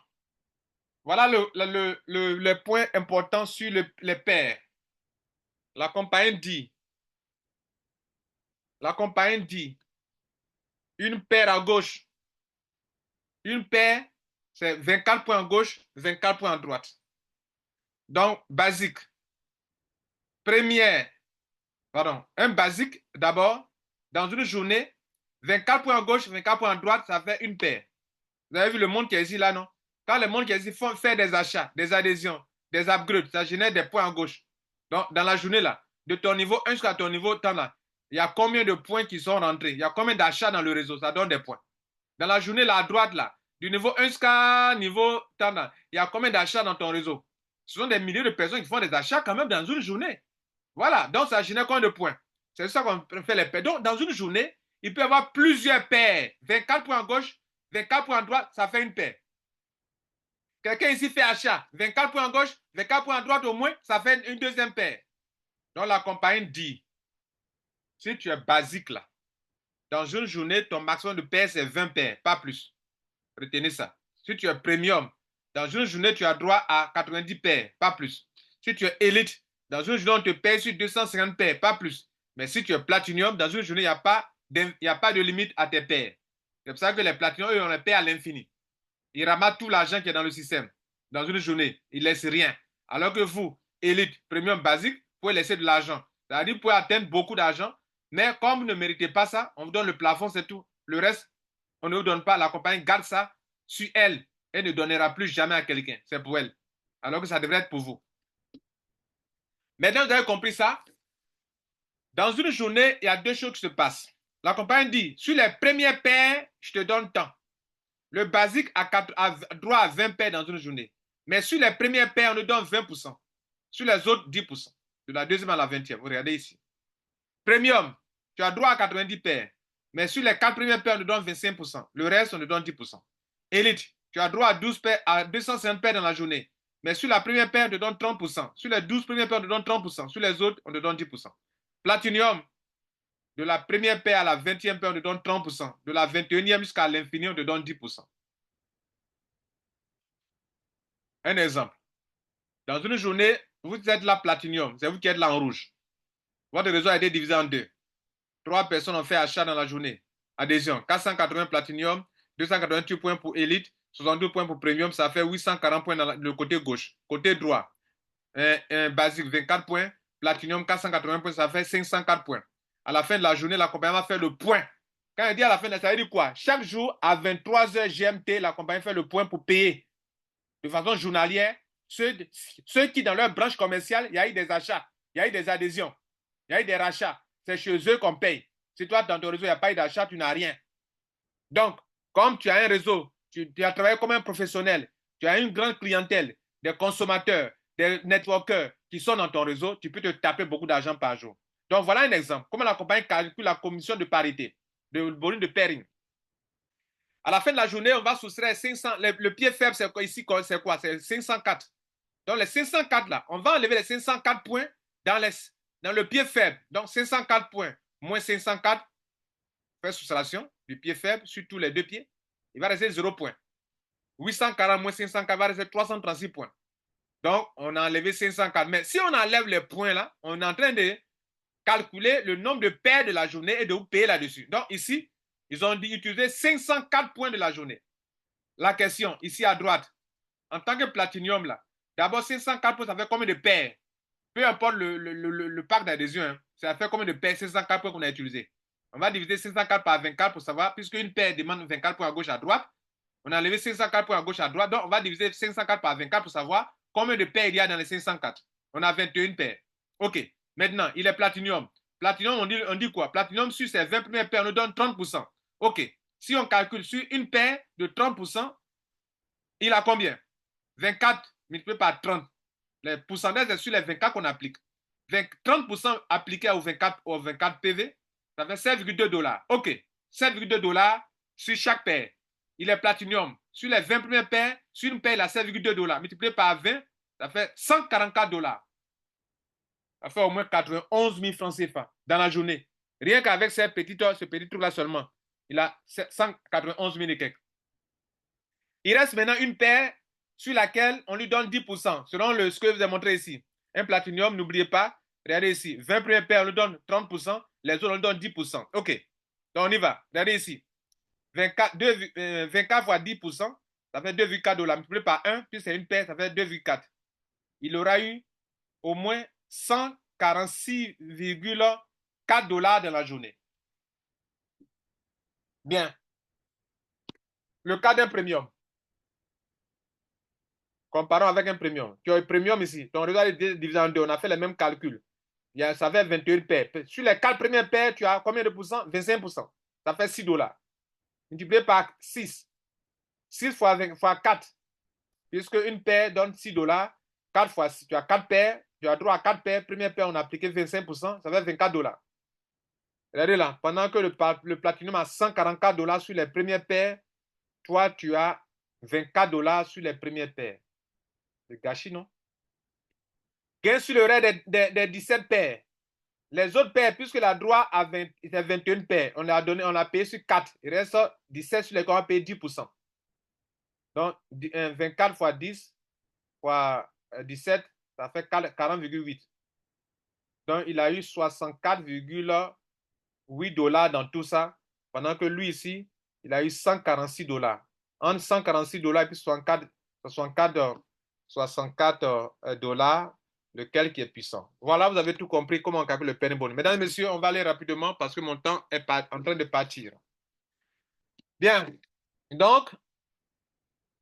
voilà le point important sur les paires. La compagnie dit, une paire à gauche, une paire, c'est 24 points à gauche, 24 points à droite. Donc, basique. Un basique, d'abord, dans une journée, 24 points à gauche, 24 points à droite, ça fait une paire. Vous avez vu le monde qui est ici là, non? Quand le monde qui est ici fait des achats, des adhésions, des upgrades, ça génère des points à gauche. Donc, dans la journée là, de ton niveau 1 jusqu'à ton niveau temps là, il y a combien de points qui sont rentrés? Il y a combien d'achats dans le réseau? Ça donne des points. Dans la journée là, à droite là, du niveau 1 jusqu'à niveau temps là, il y a combien d'achats dans ton réseau? Ce sont des milliers de personnes qui font des achats quand même dans une journée. Voilà, donc ça génère combien de points? C'est ça qu'on fait les paires. Donc, dans une journée, il peut y avoir plusieurs paires. 24 points à gauche, 24 points à droite, ça fait une paire. Quelqu'un ici fait achat, 24 points à gauche, 24 points à droite au moins, ça fait une deuxième paire. Donc la compagnie dit, si tu es basique là, dans une journée, ton maximum de paires, c'est 20 paires, pas plus. Retenez ça. Si tu es premium, dans une journée, tu as droit à 90 paires, pas plus. Si tu es élite, dans une journée, on te paye sur 250 paires, pas plus. Mais si tu es platinum, dans une journée, il n'y a pas de limite à tes paires. C'est pour ça que les platinum, eux, on les paye à l'infini. Ils ramassent tout l'argent qui est dans le système. Dans une journée, ils ne laissent rien. Alors que vous, élite, premium, basique, vous pouvez laisser de l'argent. C'est-à-dire que vous pouvez atteindre beaucoup d'argent, mais comme vous ne méritez pas ça, on vous donne le plafond, c'est tout. Le reste, on ne vous donne pas. La compagnie garde ça sur elle et ne donnera plus jamais à quelqu'un. C'est pour elle. Alors que ça devrait être pour vous. Maintenant, vous avez compris ça? Dans une journée, il y a deux choses qui se passent. La compagnie dit, sur les premières paires, je te donne tant. Le basique a droit à 20 paires dans une journée. Mais sur les premières paires, on nous donne 20%. Sur les autres, 10%. De la deuxième à la 20e. Vous regardez ici. Premium, tu as droit à 90 paires. Mais sur les 4 premières paires, on nous donne 25%. Le reste, on nous donne 10%. Élite, tu as droit à 12 paires, à 250 paires dans la journée. Mais sur la première paire, on te donne 30%. Sur les 12 premières paires, on te donne 30%. Sur les autres, on te donne 10%. Platinum, de la première paire à la 20e paire, on te donne 30%. De la 21e jusqu'à l'infini, on te donne 10%. Un exemple. Dans une journée, vous êtes là platinum, c'est vous qui êtes là en rouge. Votre réseau a été divisé en deux. 3 personnes ont fait achat dans la journée. Adhésion, 480 platinum, 288 points pour élite, 62 points pour premium, ça fait 840 points dans le côté gauche. Côté droit, un basique 24 points, platinum 480 points, ça fait 504 points. À la fin de la journée, la compagnie va faire le point. Quand elle dit à la fin, ça veut dire quoi? Chaque jour, à 23h GMT, la compagnie fait le point pour payer de façon journalière ceux qui, dans leur branche commerciale, il y a eu des achats, il y a eu des adhésions, il y a eu des rachats. C'est chez eux qu'on paye. Si toi, dans ton réseau, il n'y a pas eu d'achat, tu n'as rien. Donc, comme tu as un réseau, tu as travaillé comme un professionnel, tu as une grande clientèle, des consommateurs, des networkers qui sont dans ton réseau, tu peux te taper beaucoup d'argent par jour. Donc, voilà un exemple. Comment la compagnie calcule la commission de parité, de volume de pairing. À la fin de la journée, on va soustraire 500. Le pied faible, c'est quoi ici? C'est quoi? C'est 504. Donc, les 504 là, on va enlever les 504 points dans le pied faible. Donc, 504 points moins 504, fait soustraction du pied faible sur tous les deux pieds. Il va rester 0 points. 840 moins 504 va rester 336 points. Donc, on a enlevé 504. Mais si on enlève les points là, on est en train de calculer le nombre de paires de la journée et de vous payer là-dessus. Donc, ici, ils ont dit utiliser 504 points de la journée. La question, ici à droite, en tant que platinium, là, d'abord 504 points, ça fait combien de paires? Peu importe le pack d'adhésion, hein, ça fait combien de paires 504 points qu'on a utilisé? On va diviser 504 par 24 pour savoir, puisque une paire demande 24 points à gauche à droite. On a enlevé 504 points à gauche à droite, donc on va diviser 504 par 24 pour savoir combien de paires il y a dans les 504. On a 21 paires. OK. Maintenant, il est platinium. Platinium, on dit quoi? Platinium, sur ses 20 premières paires, on nous donne 30%. OK. Si on calcule sur une paire de 30%, il a combien? 24 multiplié par 30. Les pourcentages, c'est sur les 24 qu'on applique. 30% appliqué aux 24 PV, ça fait 7,2 dollars. OK. 7,2 dollars sur chaque paire. Il est platinium. Sur les 20 premières paires, sur une paire, il a 7,2 dollars. Multiplié par 20, ça fait 144 dollars. Ça fait au moins 91 000 francs CFA dans la journée. Rien qu'avec ce petit truc-là seulement, il a 191 000 et quelques. Il reste maintenant une paire sur laquelle on lui donne 10%, selon ce que je vous ai montré ici. Un platinium, n'oubliez pas, regardez ici, 20 premières paires, on lui donne 30%, les autres, on lui donne 10%. OK, donc on y va. Regardez ici, 24 fois 10%, ça fait 2,4 dollars. Multiplié par 1, puis c'est une paire, ça fait 2,4. Il aura eu au moins 146,4 dollars dans la journée. Bien. Le cas d'un premium. Comparons avec un premium. Tu as un premium ici. Ton réseau est divisé en deux. On a fait les mêmes calculs. Ça fait 21 paires. Sur les 4 premières paires, tu as combien de pourcents? 25%. Ça fait 6 dollars. Multiplié par 6. 6 fois 4. Puisque une paire donne 6 dollars. 4 fois 6. Tu as 4 paires. Tu as droit à 4 paires. Première paire, on a appliqué 25%. Ça fait 24 dollars. Regardez là. Pendant que le platinum a 144 dollars sur les premières paires, toi, tu as 24 dollars sur les premières paires. C'est gâchis, non? Gain sur le reste des 17 paires. Les autres paires, puisque la droit a 21 paires, on l'a payé sur 4. Il reste 17 sur lesquels on va payer 10%. Donc, 24 fois 10 fois 17, ça fait 40,8. Donc, il a eu 64,8 dollars dans tout ça, pendant que lui ici, il a eu 146 dollars. Entre 146 dollars et puis 64 dollars, lequel qui est puissant. Voilà, vous avez tout compris comment on calcule le pairing bonus. Mesdames et messieurs, on va aller rapidement parce que mon temps est en train de partir. Bien. Donc,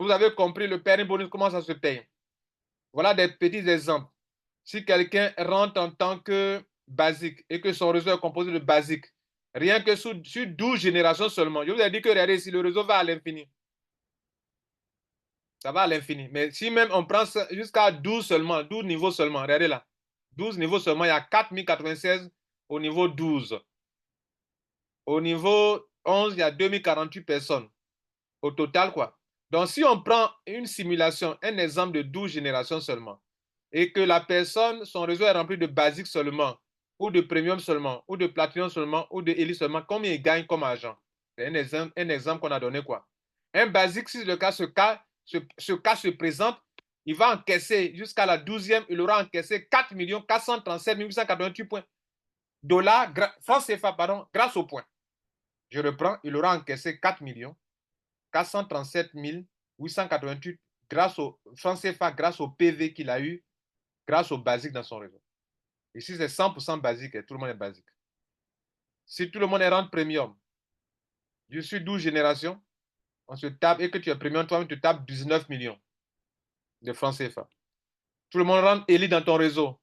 vous avez compris le pairing bonus, comment ça se paye. Voilà des petits exemples. Si quelqu'un rentre en tant que basique et que son réseau est composé de basique, rien que sur 12 générations seulement, je vous ai dit que regardez, si le réseau va à l'infini, ça va à l'infini. Mais si même on prend jusqu'à 12 seulement, 12 niveaux seulement, regardez là. 12 niveaux seulement, il y a 4096 au niveau 12. Au niveau 11, il y a 2048 personnes. Au total, quoi. Donc, si on prend une simulation, un exemple de 12 générations seulement, et que la personne, son réseau est rempli de basique seulement, ou de premium seulement, ou de platinum seulement, ou de élite seulement, combien il gagne comme argent? C'est un exemple qu'on a donné, quoi. Un basique, si le cas se présente, il va encaisser jusqu'à la 12e, il aura encaissé 4 437 888 points. Dollars, francs CFA, pardon, grâce au point. Je reprends, il aura encaissé 4 437 888 grâce au francs CFA, grâce au PV qu'il a eu, grâce au basique dans son réseau. Ici, c'est 100% basique et tout le monde est basique. Si tout le monde est rang premium, je suis 12 générations, on se tape, et que tu es premium, toi-même, tu tapes 19 millions de francs CFA. Tout le monde rentre élite dans ton réseau.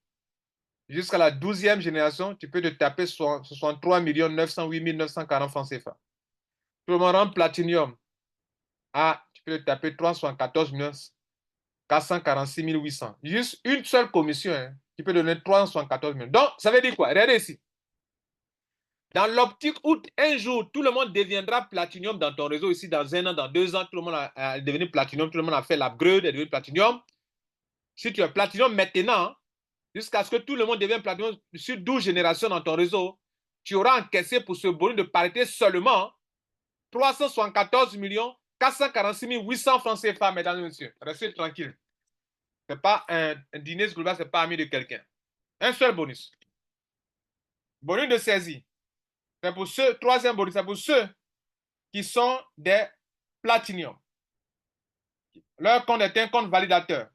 Jusqu'à la 12e génération, tu peux te taper 63 908 940 francs CFA. Tout le monde rentre platinum. Ah, tu peux te taper 314 446 800. Juste une seule commission, hein, qui peut donner 314 millions. Donc, ça veut dire quoi? Regardez ici. Dans l'optique où un jour, tout le monde deviendra platinum dans ton réseau ici, dans 1 an, dans 2 ans, tout le monde est devenu platinum, tout le monde a fait l'upgrade, est devenu platinum. Si tu es platinum maintenant, jusqu'à ce que tout le monde devienne platinum sur 12 générations dans ton réseau, tu auras encaissé pour ce bonus de parité seulement 374 446 800 francs CFA, mesdames et messieurs. Restez tranquille. Ce n'est pas un dîner global, ce n'est pas ami de quelqu'un. Un seul bonus. Bonus de saisie. C'est pour ceux, troisième bonus, c'est pour ceux qui sont des platinium. Leur compte est un compte validateur.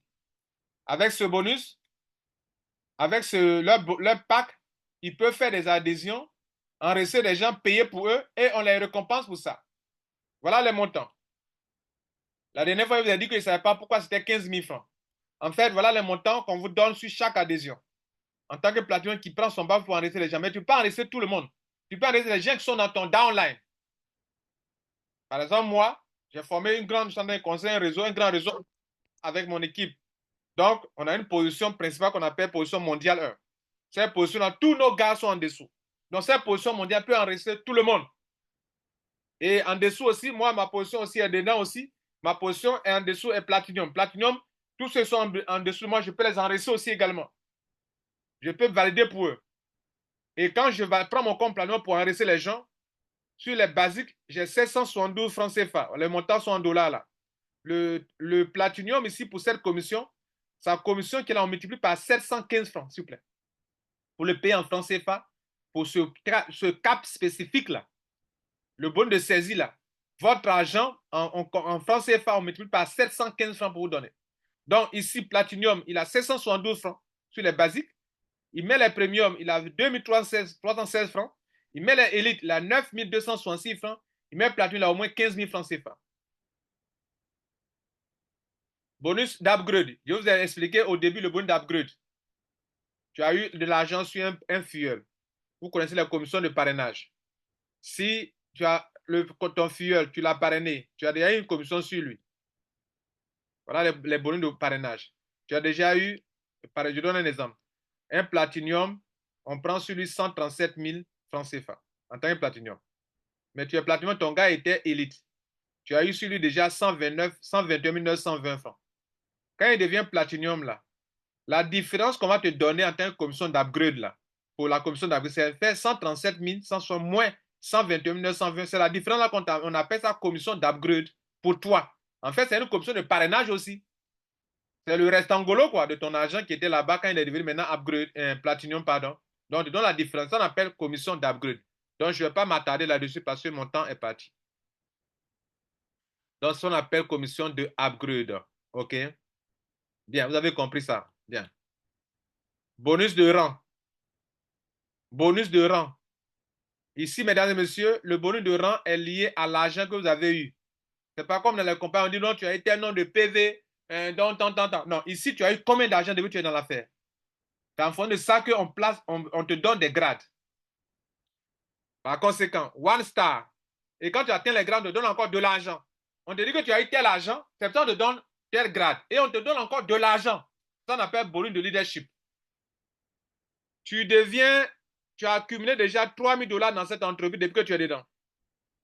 Avec ce bonus, avec leur pack, ils peuvent faire des adhésions, enregistrer des gens payés pour eux et on les récompense pour ça. Voilà les montants. La dernière fois, je vous ai dit que je ne savais pas pourquoi c'était 15 000 francs. En fait, voilà les montants qu'on vous donne sur chaque adhésion. En tant que platinum qui prend son bas pour enregistrer les gens, mais tu peux enregistrer tout le monde. Tu peux enregistrer les gens qui sont dans ton downline. Par exemple, moi, j'ai formé une grande chambre de conseil, un grand réseau avec mon équipe. Donc, on a une position principale qu'on appelle position mondiale 1. Cette position-là, tous nos gars sont en dessous. Donc, cette position mondiale peut enregistrer tout le monde. Et en dessous aussi, moi, ma position aussi est dedans aussi. Ma position est en dessous est platinum. Platinum, tous ceux qui sont en dessous, moi, je peux les enregistrer aussi également. Je peux valider pour eux. Et quand je prends mon compte platinum pour enregistrer les gens, sur les basiques, j'ai 772 francs CFA. Les montants sont en dollars là. Le platinum ici pour cette commission, sa commission qu'il a multiplié par 715 francs, s'il vous plaît. Pour le payer en francs CFA, pour ce cap spécifique là, le bon de saisie là, votre argent en francs CFA, on multiplie par 715 francs pour vous donner. Donc ici, Platinum, il a 772 francs sur les basiques. Il met les premiums, il a 2316 francs. Il met les élites, il a 9266 francs. Il met Platinum, il a au moins 15 000 francs CFA. Bonus d'upgrade. Je vous ai expliqué au début le bonus d'upgrade. Tu as eu de l'argent sur un fuel. Vous connaissez la commission de parrainage. Si tu as ton fuel, tu l'as parrainé, tu as déjà eu une commission sur lui. Voilà les bonus de parrainage. Tu as déjà eu, je donne un exemple. Un platinium, on prend sur lui 137 000 francs CFA en tant que platinium. Mais tu es platinium, ton gars était élite. Tu as eu sur lui déjà 121 920 francs. Quand il devient platinium, là, la différence qu'on va te donner en tant que commission d'upgrade, là, pour la commission d'upgrade, c'est fait 137 100 moins 121 920. C'est la différence là qu'on appelle ça commission d'upgrade pour toi. En fait, c'est une commission de parrainage aussi. C'est le restangolo quoi, de ton argent qui était là-bas quand il est devenu maintenant upgrade, platinum, pardon. Donc, on donne la différence. Ça, on appelle commission d'upgrade. Donc, je ne vais pas m'attarder là-dessus parce que mon temps est parti. Donc, ça, on appelle commission de upgrade. OK? Bien, vous avez compris ça. Bien. Bonus de rang. Bonus de rang. Ici, mesdames et messieurs, le bonus de rang est lié à l'argent que vous avez eu. Ce n'est pas comme dans les compagnies, on dit non, tu as été un nom de PV, tant. Non, ici, tu as eu combien d'argent depuis que tu es dans l'affaire? C'est en fonction de ça on te donne des grades. Par conséquent, one star. Et quand tu atteins les grades, on te donne encore de l'argent. On te dit que tu as eu tel argent, c'est ça on te donne tel grade. Et on te donne encore de l'argent. Ça on appelle bonus de leadership. Tu as accumulé déjà 3 000 $ dans cette entreprise depuis que tu es dedans.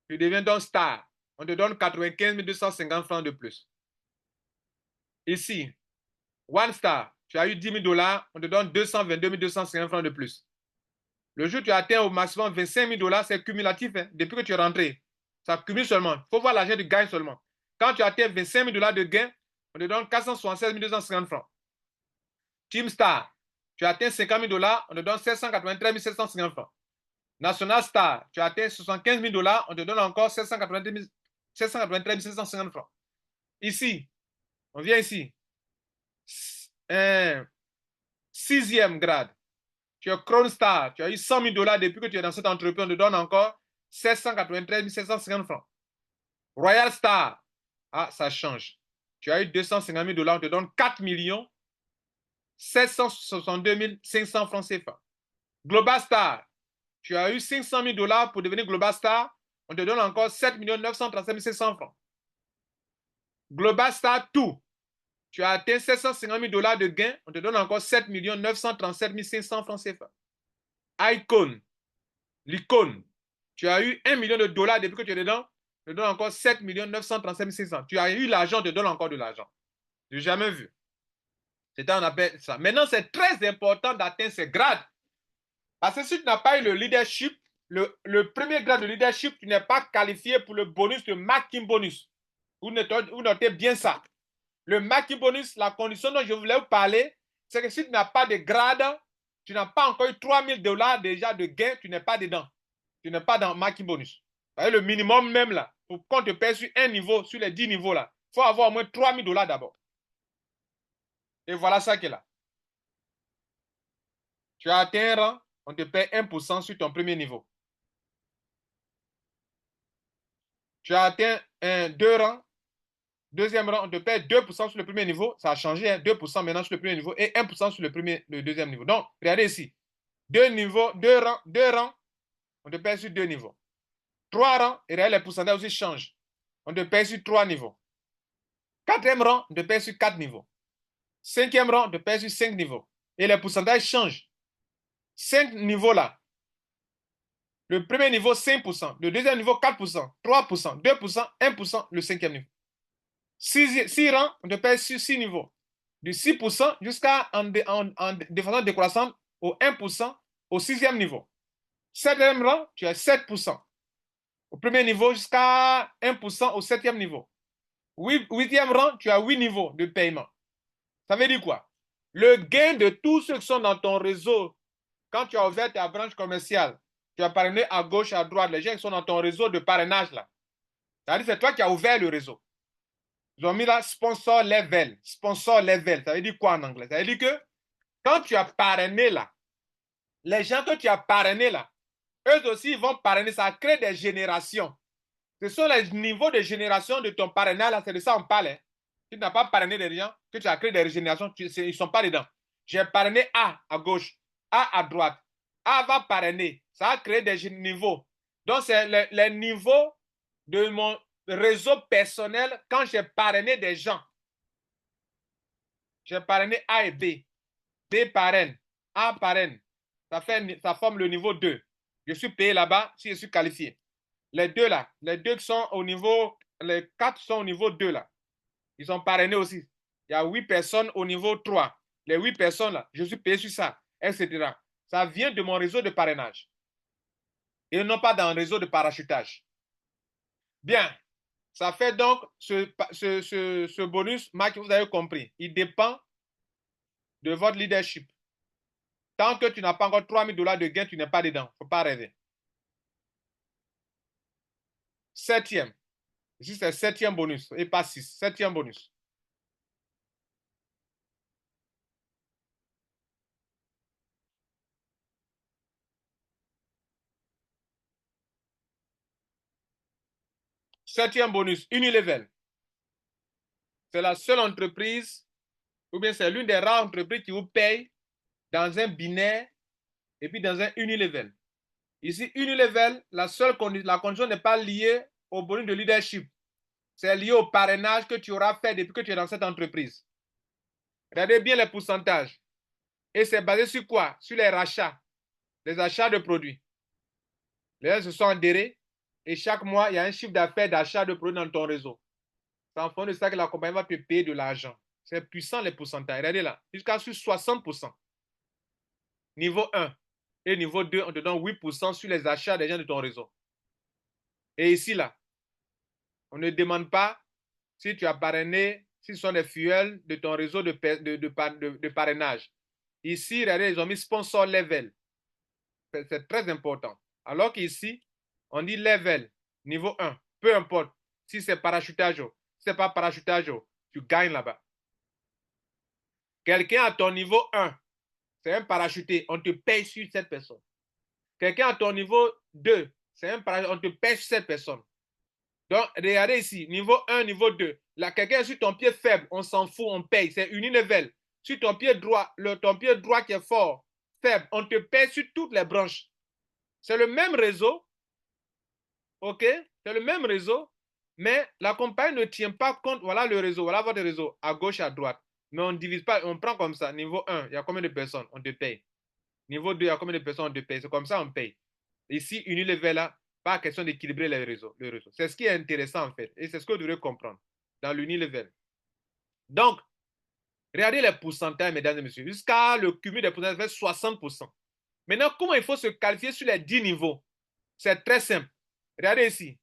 Tu deviens donc star. On te donne 95 250 francs de plus. Ici, one star, tu as eu 10 000 $, on te donne 222 250 francs de plus. Le jour où tu atteins au maximum 25 000 $, c'est cumulatif, hein, depuis que tu es rentré. Ça cumule seulement. Il faut voir l'argent du gain seulement. Quand tu atteins 25 000 $ de gain, on te donne 476 250 francs. Team Star, tu atteins 50 000 $, on te donne 793 750 francs. National Star, tu atteins 75 000 $, on te donne encore 793 750 francs. Ici, on vient ici. 6e grade. Tu es Kronstar, tu as eu 100 000 $ depuis que tu es dans cette entreprise, on te donne encore 793 750 francs. Royal Star, ah, ça change. Tu as eu 250 000 $, on te donne 4 762 500 francs CFA. Global Star, tu as eu 500 000 $ pour devenir Global Star, on te donne encore 7 937 500 francs. Global Star Tout, tu as atteint 750 000 $ de gains, on te donne encore 7 937 500 francs CFA. Icon, l'icône, tu as eu 1 million de dollars depuis que tu es dedans, on te donne encore 7 937 500. Tu as eu l'argent, on te donne encore de l'argent. Je n'ai jamais vu. C'est ça, on appelle ça. Maintenant, c'est très important d'atteindre ces grades. Parce que si tu n'as pas eu le leadership, le premier grade de leadership, tu n'es pas qualifié pour le bonus de marketing bonus. Vous notez bien ça. Le marketing bonus, la condition dont je voulais vous parler, c'est que si tu n'as pas de grade, tu n'as pas encore eu 3 000 $ déjà de gain, tu n'es pas dedans. Tu n'es pas dans marketing bonus. Le minimum même là, pour qu'on te paye sur un niveau, sur les 10 niveaux là, il faut avoir au moins 3 000 $ d'abord. Et voilà ça qui est là. Tu as atteint un rang, on te paye 1% sur ton premier niveau. Tu as atteint deux rangs, deuxième rang, on te paye 2% sur le premier niveau. Ça a changé, hein, 2% maintenant sur le premier niveau et 1% sur le deuxième niveau. Donc, regardez ici. Deux rangs, on te paye sur 2 niveaux. 3 rangs, et regardez, les pourcentages aussi changent. On te paye sur 3 niveaux. 4e rang, on te paye sur 4 niveaux. 5e rang, on te paye sur 5 niveaux. Et les pourcentages changent. 5 niveaux là. Le premier niveau, 5%. Le deuxième niveau, 4%. 3%, 2%, 1%, le 5e niveau. 6 rangs, on te paye sur 6 niveaux. De 6% jusqu'à de façon décroissante au 1% au 6e niveau. 7e rang, tu as 7%. Au premier niveau jusqu'à 1% au 7e niveau. 8e rang, tu as 8 niveaux de paiement. Ça veut dire quoi? Le gain de tous ceux qui sont dans ton réseau, quand tu as ouvert ta branche commerciale, tu as parrainé à gauche, à droite, les gens qui sont dans ton réseau de parrainage là. C'est-à-dire c'est toi qui as ouvert le réseau. Ils ont mis là sponsor level. Sponsor level, ça veut dire quoi en anglais? Ça veut dire que quand tu as parrainé là, les gens que tu as parrainés là, eux aussi ils vont parrainer, ça crée des générations. Ce sont les niveaux de génération de ton parrainage là, c'est de ça on parle. Hein. Tu n'as pas parrainé des gens, que tu as créé des générations, ils ne sont pas dedans. J'ai parrainé A à gauche, A à droite. A va parrainer, ça a créé des niveaux. Donc c'est les niveaux de mon réseau personnel quand j'ai parrainé des gens. J'ai parrainé A et B. B parraine, A parraine. Ça forme le niveau 2. Je suis payé là-bas si je suis qualifié. Les deux là, les deux qui sont au niveau, les 4 sont au niveau 2 là. Ils sont parrainés aussi. Il y a 8 personnes au niveau 3. Les 8 personnes là, je suis payé sur ça, etc. Ça vient de mon réseau de parrainage. Et non pas dans un réseau de parachutage. Bien. Ça fait donc ce bonus, Marc, vous avez compris. Il dépend de votre leadership. Tant que tu n'as pas encore 3 000 $ de gain, tu n'es pas dedans. Il ne faut pas rêver. 7e. Ici, c'est 7e bonus et pas 6. 7e bonus. Septième bonus, Unilevel. C'est la seule entreprise, ou bien c'est l'une des rares entreprises qui vous paye dans un binaire et puis dans un Unilevel. Ici, Unilevel, la condition n'est pas liée au bonus de leadership. C'est lié au parrainage que tu auras fait depuis que tu es dans cette entreprise. Regardez bien les pourcentages. Et c'est basé sur quoi? Sur les rachats, les achats de produits. Les gens se sont adhérés et chaque mois, il y a un chiffre d'affaires d'achat de produits dans ton réseau. C'est en fonction de ça que la compagnie va te payer de l'argent. C'est puissant les pourcentages. Regardez là, jusqu'à sur 60%. Niveau 1 et niveau 2, on te donne 8% sur les achats des gens de ton réseau. Et ici, là, on ne demande pas si tu as parrainé, si ce sont des fuels de ton réseau de parrainage. Ici, regardez, ils ont mis sponsor level. C'est très important. Alors qu'ici, on dit level, niveau 1. Peu importe si c'est parachutage, si ce n'est pas parachutage, tu gagnes là-bas. Quelqu'un à ton niveau 1, c'est un parachuté, on te paye sur cette personne. Quelqu'un à ton niveau 2, c'est un parachuté, on te paye sur cette personne. Donc, regardez ici, niveau 1, niveau 2. Là, quelqu'un est sur ton pied faible, on s'en fout, on paye, c'est unilevel. Sur ton pied droit, ton pied droit qui est fort, faible, on te paye sur toutes les branches. C'est le même réseau, ok? C'est le même réseau, mais la compagnie ne tient pas compte. Voilà le réseau, voilà votre réseau, à gauche, à droite. Mais on ne divise pas, on prend comme ça. Niveau 1, il y a combien de personnes? On te paye. Niveau 2, il y a combien de personnes? On te paye. C'est comme ça, on paye. Ici, Unilever, là, pas question d'équilibrer les réseaux, le réseau. C'est ce qui est intéressant, en fait. Et c'est ce que vous devrez comprendre dans l'Unilever. Donc, regardez les pourcentages, mesdames et messieurs. Jusqu'à le cumul des pourcentages fait 60%. Maintenant, comment il faut se qualifier sur les 10 niveaux? C'est très simple. Regardez ici.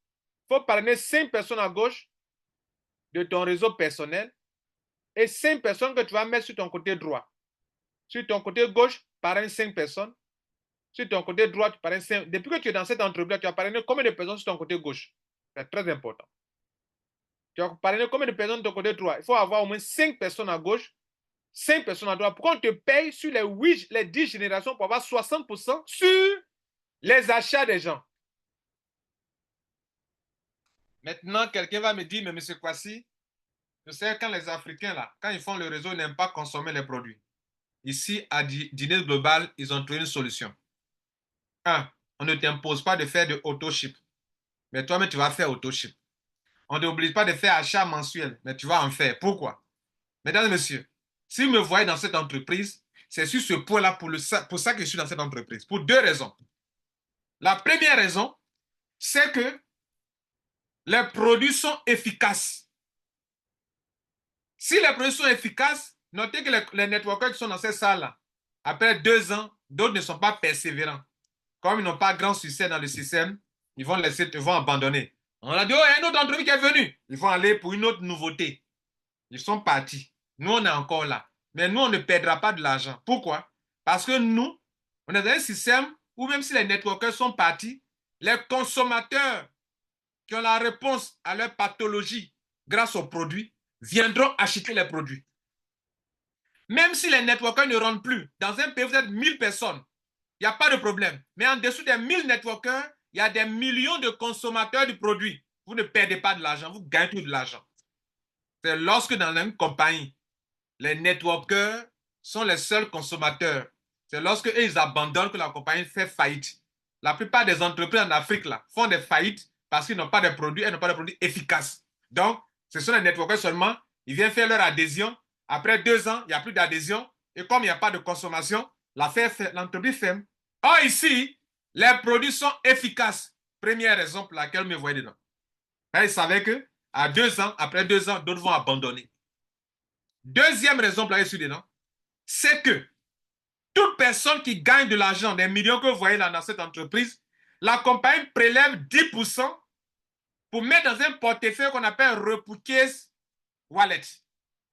Il faut parrainer 5 personnes à gauche de ton réseau personnel et 5 personnes que tu vas mettre sur ton côté droit. Sur ton côté gauche, parraine 5 personnes. Sur ton côté droit, tu parraines 5. Depuis que tu es dans cette entreprise, tu as parrainé combien de personnes sur ton côté gauche? C'est très important. Tu as parrainé combien de personnes sur ton côté droit? Il faut avoir au moins 5 personnes à gauche, 5 personnes à droite. Pourquoi on te paye sur les 10 générations pour avoir 60% sur les achats des gens? Maintenant, quelqu'un va me dire, mais monsieur Kwasi, je sais quand les Africains, là, quand ils font le réseau, ils n'aiment pas consommer les produits. Ici, à Dîner Global, ils ont trouvé une solution. Un, on ne t'impose pas de faire de auto-ship. Mais toi-même, tu vas faire auto-ship. On ne t'oblige pas de faire achat mensuel, mais tu vas en faire. Pourquoi? Mesdames et messieurs, si vous me voyez dans cette entreprise, c'est sur ce point-là pour ça que je suis dans cette entreprise. Pour deux raisons. La première raison, c'est que les produits sont efficaces. Si les produits sont efficaces, notez que les networkers qui sont dans cette salle-là, après 2 ans, d'autres ne sont pas persévérants. Comme ils n'ont pas grand succès dans le système, ils vont abandonner. On a dit, oh, il y a une autre entreprise qui est venue. Ils vont aller pour une autre nouveauté. Ils sont partis. Nous, on est encore là. Mais nous, on ne perdra pas de l'argent. Pourquoi? Parce que nous, on est dans un système où même si les networkers sont partis, les consommateurs qui ont la réponse à leur pathologie grâce aux produits viendront acheter les produits. Même si les networkers ne rentrent plus, dans un pays où vous êtes 1000 personnes, il n'y a pas de problème. Mais en dessous des 1000 networkers, il y a des millions de consommateurs du produit. Vous ne perdez pas de l'argent, vous gagnez tout de l'argent. C'est lorsque dans une compagnie, les networkers sont les seuls consommateurs. C'est lorsque ils abandonnent que la compagnie fait faillite. La plupart des entreprises en Afrique là, font des faillites parce qu'ils n'ont pas de produits, elles n'ont pas de produits efficaces. Donc, ce sont les networkers seulement, ils viennent faire leur adhésion. Après 2 ans, il n'y a plus d'adhésion. Et comme il n'y a pas de consommation, l'entreprise ferme. Or, ici, les produits sont efficaces. Première raison pour laquelle vous me voyez dedans. Ils savaient que à 2 ans, après 2 ans, d'autres vont abandonner. Deuxième raison pour laquelle je suis dedans, c'est que toute personne qui gagne de l'argent, des millions que vous voyez là dans cette entreprise, la compagnie prélève 10% pour mettre dans un portefeuille qu'on appelle repurchase wallet.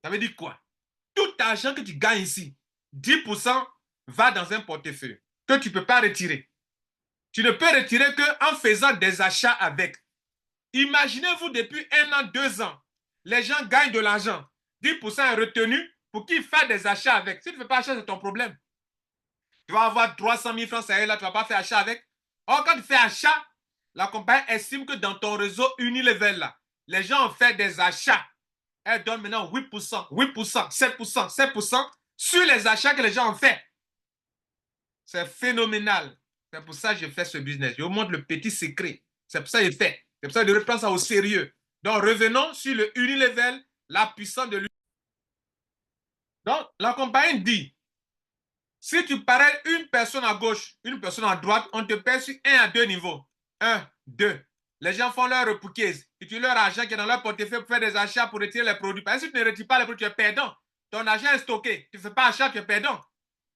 Ça veut dire quoi? Tout argent que tu gagnes ici, 10% va dans un portefeuille que tu ne peux pas retirer. Tu ne peux retirer qu'en faisant des achats avec. Imaginez-vous depuis 1 an, 2 ans, les gens gagnent de l'argent. 10% est retenu pour qu'ils fassent des achats avec. Si tu ne fais pas achat, c'est ton problème. Tu vas avoir 300 000 francs, ça y est, là, tu ne vas pas faire achat avec. Or, quand tu fais achat, la compagnie estime que dans ton réseau Unilever, là, les gens ont fait des achats. Elle donne maintenant 8%, 8%, 7%, 7% sur les achats que les gens ont fait. C'est phénoménal. C'est pour ça que je fais ce business. Je vous montre le petit secret. C'est pour ça que je fais. C'est pour ça que je reprends ça au sérieux. Donc, revenons sur le Unilever, la puissance de l'Unilever. Donc, la compagnie dit, si tu parais une personne à gauche, une personne à droite, on te paie sur 1 à 2 niveaux. 1, 2. Les gens font leur repouquise, utilisent leur argent qui est dans leur portefeuille pour faire des achats pour retirer les produits. Parce que si tu ne retires pas les produits, tu es perdant. Ton argent est stocké. Tu ne fais pas achat, tu es perdant.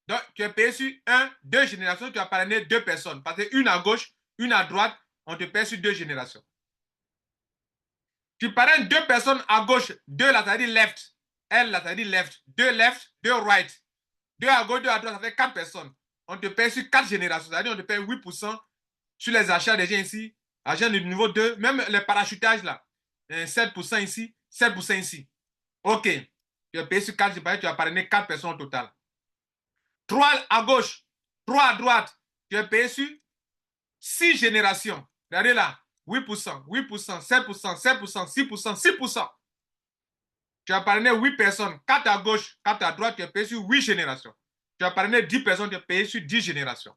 Donc, tu es payé sur 1, 2 générations, tu as parrainé 2 personnes. Parce que une à gauche, une à droite, on te paie sur 2 générations. Tu parraines 2 personnes à gauche, 2 là, ça veut dire left. Elle là, ça veut dire left. 2 left, 2 right. 2 à gauche, 2 à droite, ça fait 4 personnes. On te paye sur 4 générations. C'est-à-dire on te paye 8% sur les achats des gens ici. Agents de niveau 2, même les parachutages là. 7% ici, 7% ici. OK. Tu es payé sur 4 générations, tu as parrainé 4 personnes au total. 3 à gauche, 3 à droite. Tu es payé sur 6 générations. Regardez là, 8%, 8%, 7%, 7%, 6%, 6%. Tu as parrainé 8 personnes, 4 à gauche, 4 à droite, tu es payé sur 8 générations. Tu as parrainé 10 personnes, tu es payé sur 10 générations.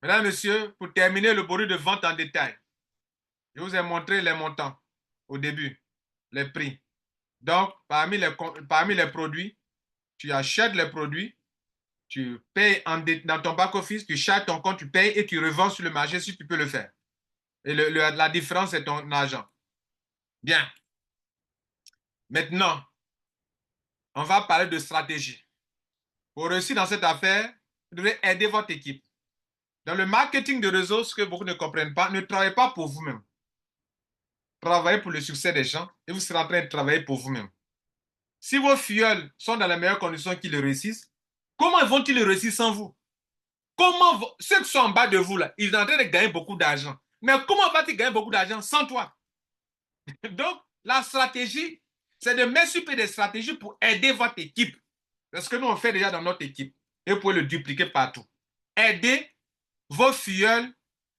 Mesdames, Messieurs, pour terminer le produit de vente en détail, je vous ai montré les montants au début, les prix. Donc, parmi les produits, tu achètes les produits, tu payes dans ton back-office, tu charges ton compte, tu payes et tu revends sur le marché si tu peux le faire. Et la différence, c'est ton argent. Bien. Maintenant, on va parler de stratégie. Pour réussir dans cette affaire, vous devez aider votre équipe. Dans le marketing de réseau, ce que beaucoup ne comprennent pas, ne travaillez pas pour vous-même. Travaillez pour le succès des gens et vous serez en train de travailler pour vous-même. Si vos filleuls sont dans les meilleures conditions qu'ils le réussissent, comment vont-ils le réussir sans vous? Ceux qui sont en bas de vous, là, ils sont en train de gagner beaucoup d'argent. Mais comment va-t-il gagner beaucoup d'argent sans toi? Donc, la stratégie, c'est de mettre sur pied des stratégies pour aider votre équipe. C'est ce que nous, on fait déjà dans notre équipe. Et vous pouvez le dupliquer partout. Aider vos filleuls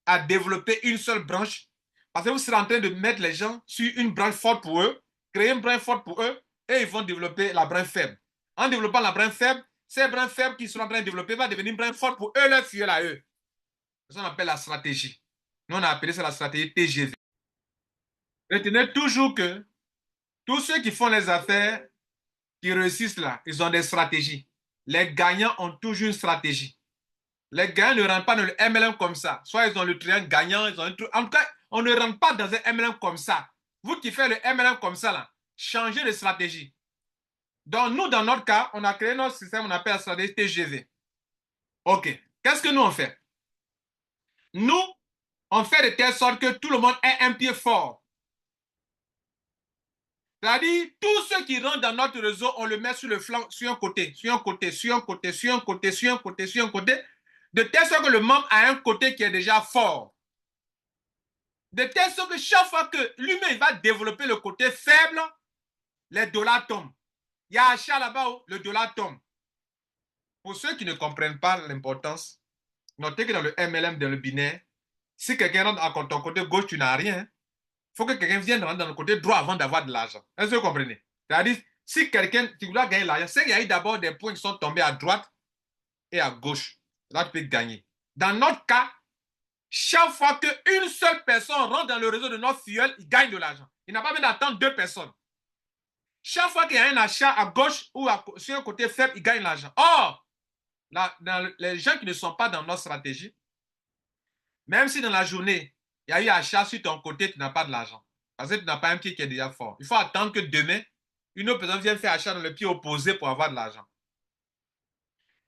à développer une seule branche. Parce que vous serez en train de mettre les gens sur une branche forte pour eux, créer une branche forte pour eux, et ils vont développer la branche faible. En développant la branche faible, ces branches faibles qu'ils sont en train de développer vont devenir une branche forte pour eux, leurs filleuls à eux. C'est ce qu'on appelle la stratégie. Nous, on a appelé ça la stratégie TGV. Retenez toujours que tous ceux qui font les affaires, qui réussissent là, ils ont des stratégies. Les gagnants ont toujours une stratégie. Les gagnants ne rentrent pas dans le MLM comme ça. Soit ils ont le triangle gagnant, ils ont un truc. En tout cas, on ne rentre pas dans un MLM comme ça. Vous qui faites le MLM comme ça, là, changez de stratégie. Donc, nous, dans notre cas, on a créé notre système, on appelle la stratégie TGV. OK. Qu'est-ce que nous, on fait? Nous, on fait de telle sorte que tout le monde ait un pied fort. C'est-à-dire, tous ceux qui rentrent dans notre réseau, on le met sur le flanc, sur un côté, sur un côté, sur un côté, sur un côté, sur un côté, sur un côté, de telle sorte que le membre a un côté qui est déjà fort. De telle sorte que chaque fois que lui-même va développer le côté faible, les dollars tombent. Il y a achat là-bas où le dollar tombe. Pour ceux qui ne comprennent pas l'importance, notez que dans le MLM, dans le binaire, si quelqu'un rentre à ton côté gauche, tu n'as rien. Il faut que quelqu'un vienne rentrer dans le côté droit avant d'avoir de l'argent. Est-ce que vous comprenez? C'est-à-dire, si quelqu'un qui voulait gagner l'argent, c'est qu'il y a eu d'abord des points qui sont tombés à droite et à gauche. Là, tu peux gagner. Dans notre cas, chaque fois qu'une seule personne rentre dans le réseau de notre filleul, il gagne de l'argent. Il n'a pas besoin d'attendre deux personnes. Chaque fois qu'il y a un achat à gauche ou sur un côté faible, il gagne l'argent. Or, dans les gens qui ne sont pas dans notre stratégie, même si dans la journée, il y a eu achat sur ton côté, tu n'as pas de l'argent. Parce que tu n'as pas un pied qui est déjà fort. Il faut attendre que demain, une autre personne vienne faire achat dans le pied opposé pour avoir de l'argent.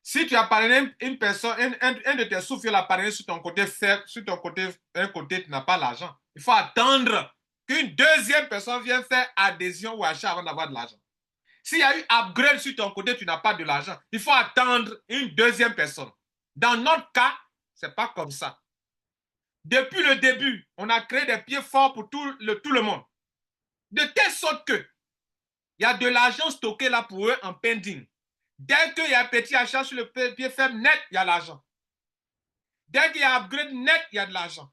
Si tu as parrainé une personne, un de tes sous-fils a parrainé sur ton côté faible, sur ton côté, un côté, tu n'as pas l'argent. Il faut attendre qu'une deuxième personne vienne faire adhésion ou achat avant d'avoir de l'argent. S'il y a eu upgrade sur ton côté, tu n'as pas de l'argent. Il faut attendre une deuxième personne. Dans notre cas, ce n'est pas comme ça. Depuis le début, on a créé des pieds forts pour tout le monde. De telle sorte que il y a de l'argent stocké là pour eux en pending. Dès qu'il y a un petit achat sur le pied faible net, il y a l'argent. Dès qu'il y a upgrade net, il y a de l'argent.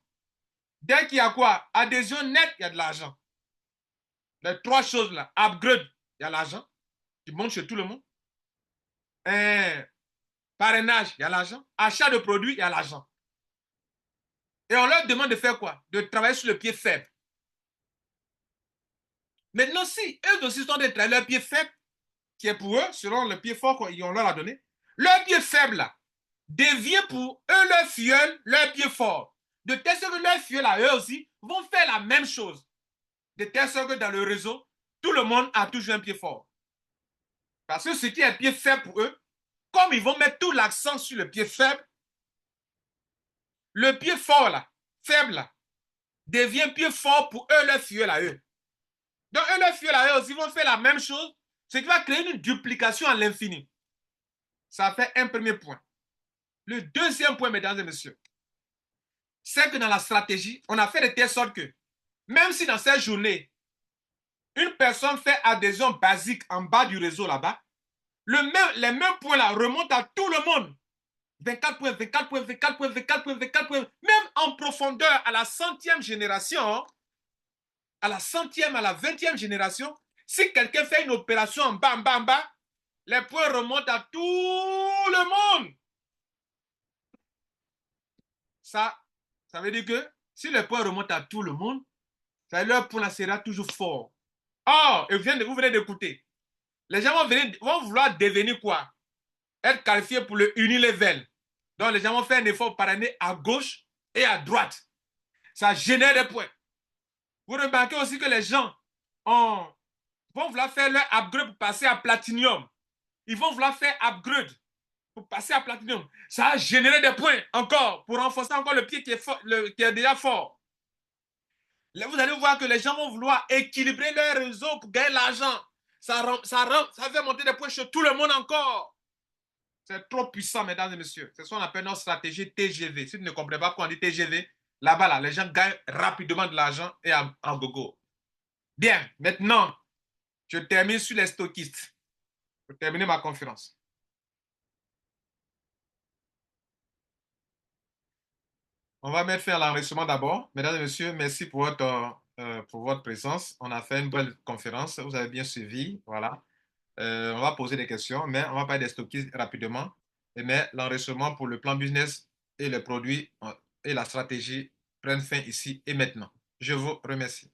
Dès qu'il y a quoi? Adhésion net, il y a de l'argent. Les trois choses là. Upgrade, il y a l'argent. Tu montes chez tout le monde. Parrainage, il y a l'argent. Achat de produits, il y a l'argent. Et on leur demande de faire quoi? De travailler sur le pied faible. Maintenant, si eux aussi sont de travailler leur pied faible, qui est pour eux, selon le pied fort qu'on leur a donné, leur pied faible là, devient pour eux leur filleul, leur pied fort. De telle sorte que leurs filleul à eux aussi vont faire la même chose. De telle sorte que dans le réseau, tout le monde a toujours un pied fort. Parce que ce qui est pied faible pour eux, comme ils vont mettre tout l'accent sur le pied faible, le pied fort là, faible là, devient pied fort pour eux, leur filleul à eux. Donc eux, leur filleul à eux aussi vont faire la même chose, ce qui va créer une duplication à l'infini. Ça fait un premier point. Le deuxième point, mesdames et messieurs, c'est que dans la stratégie, on a fait de telle sorte que, même si dans cette journée, une personne fait adhésion basique en bas du réseau là-bas, les mêmes points là remontent à tout le monde. 24 points, 24 points, 24 points, 24 points, 24 points. Même en profondeur, à la 100e génération, à la 100e, à la 20e génération, si quelqu'un fait une opération en bas, en bas, en bas, les points remontent à tout le monde. Ça veut dire que si les points remontent à tout le monde, ça veut dire que leur point sera toujours fort. Or, vous venez d'écouter, les gens vont vouloir devenir quoi? Être qualifiés pour le unilevel. Donc, les gens vont faire un effort par année à gauche et à droite. Ça génère des points. Vous remarquez aussi que les gens vont vouloir faire leur upgrade pour passer à platinum. Ils vont vouloir faire upgrade pour passer à platinum. Ça a généré des points encore pour renforcer encore le pied qui est déjà fort. Là, vous allez voir que les gens vont vouloir équilibrer leur réseau pour gagner l'argent. Ça fait monter des points chez tout le monde encore. C'est trop puissant, mesdames et messieurs. C'est ce qu'on appelle notre stratégie TGV. Si vous ne comprenez pas pourquoi on dit TGV, là-bas, là, les gens gagnent rapidement de l'argent et en gogo. Bien, maintenant, je termine sur les stockistes. Pour terminer ma conférence. On va mettre fin à l'enregistrement d'abord. Mesdames et messieurs, merci pour votre présence. On a fait une belle conférence. Vous avez bien suivi. Voilà. On va poser des questions, mais on va parler des stockistes rapidement. Mais l'enregistrement pour le plan business et les produits et la stratégie prennent fin ici et maintenant. Je vous remercie.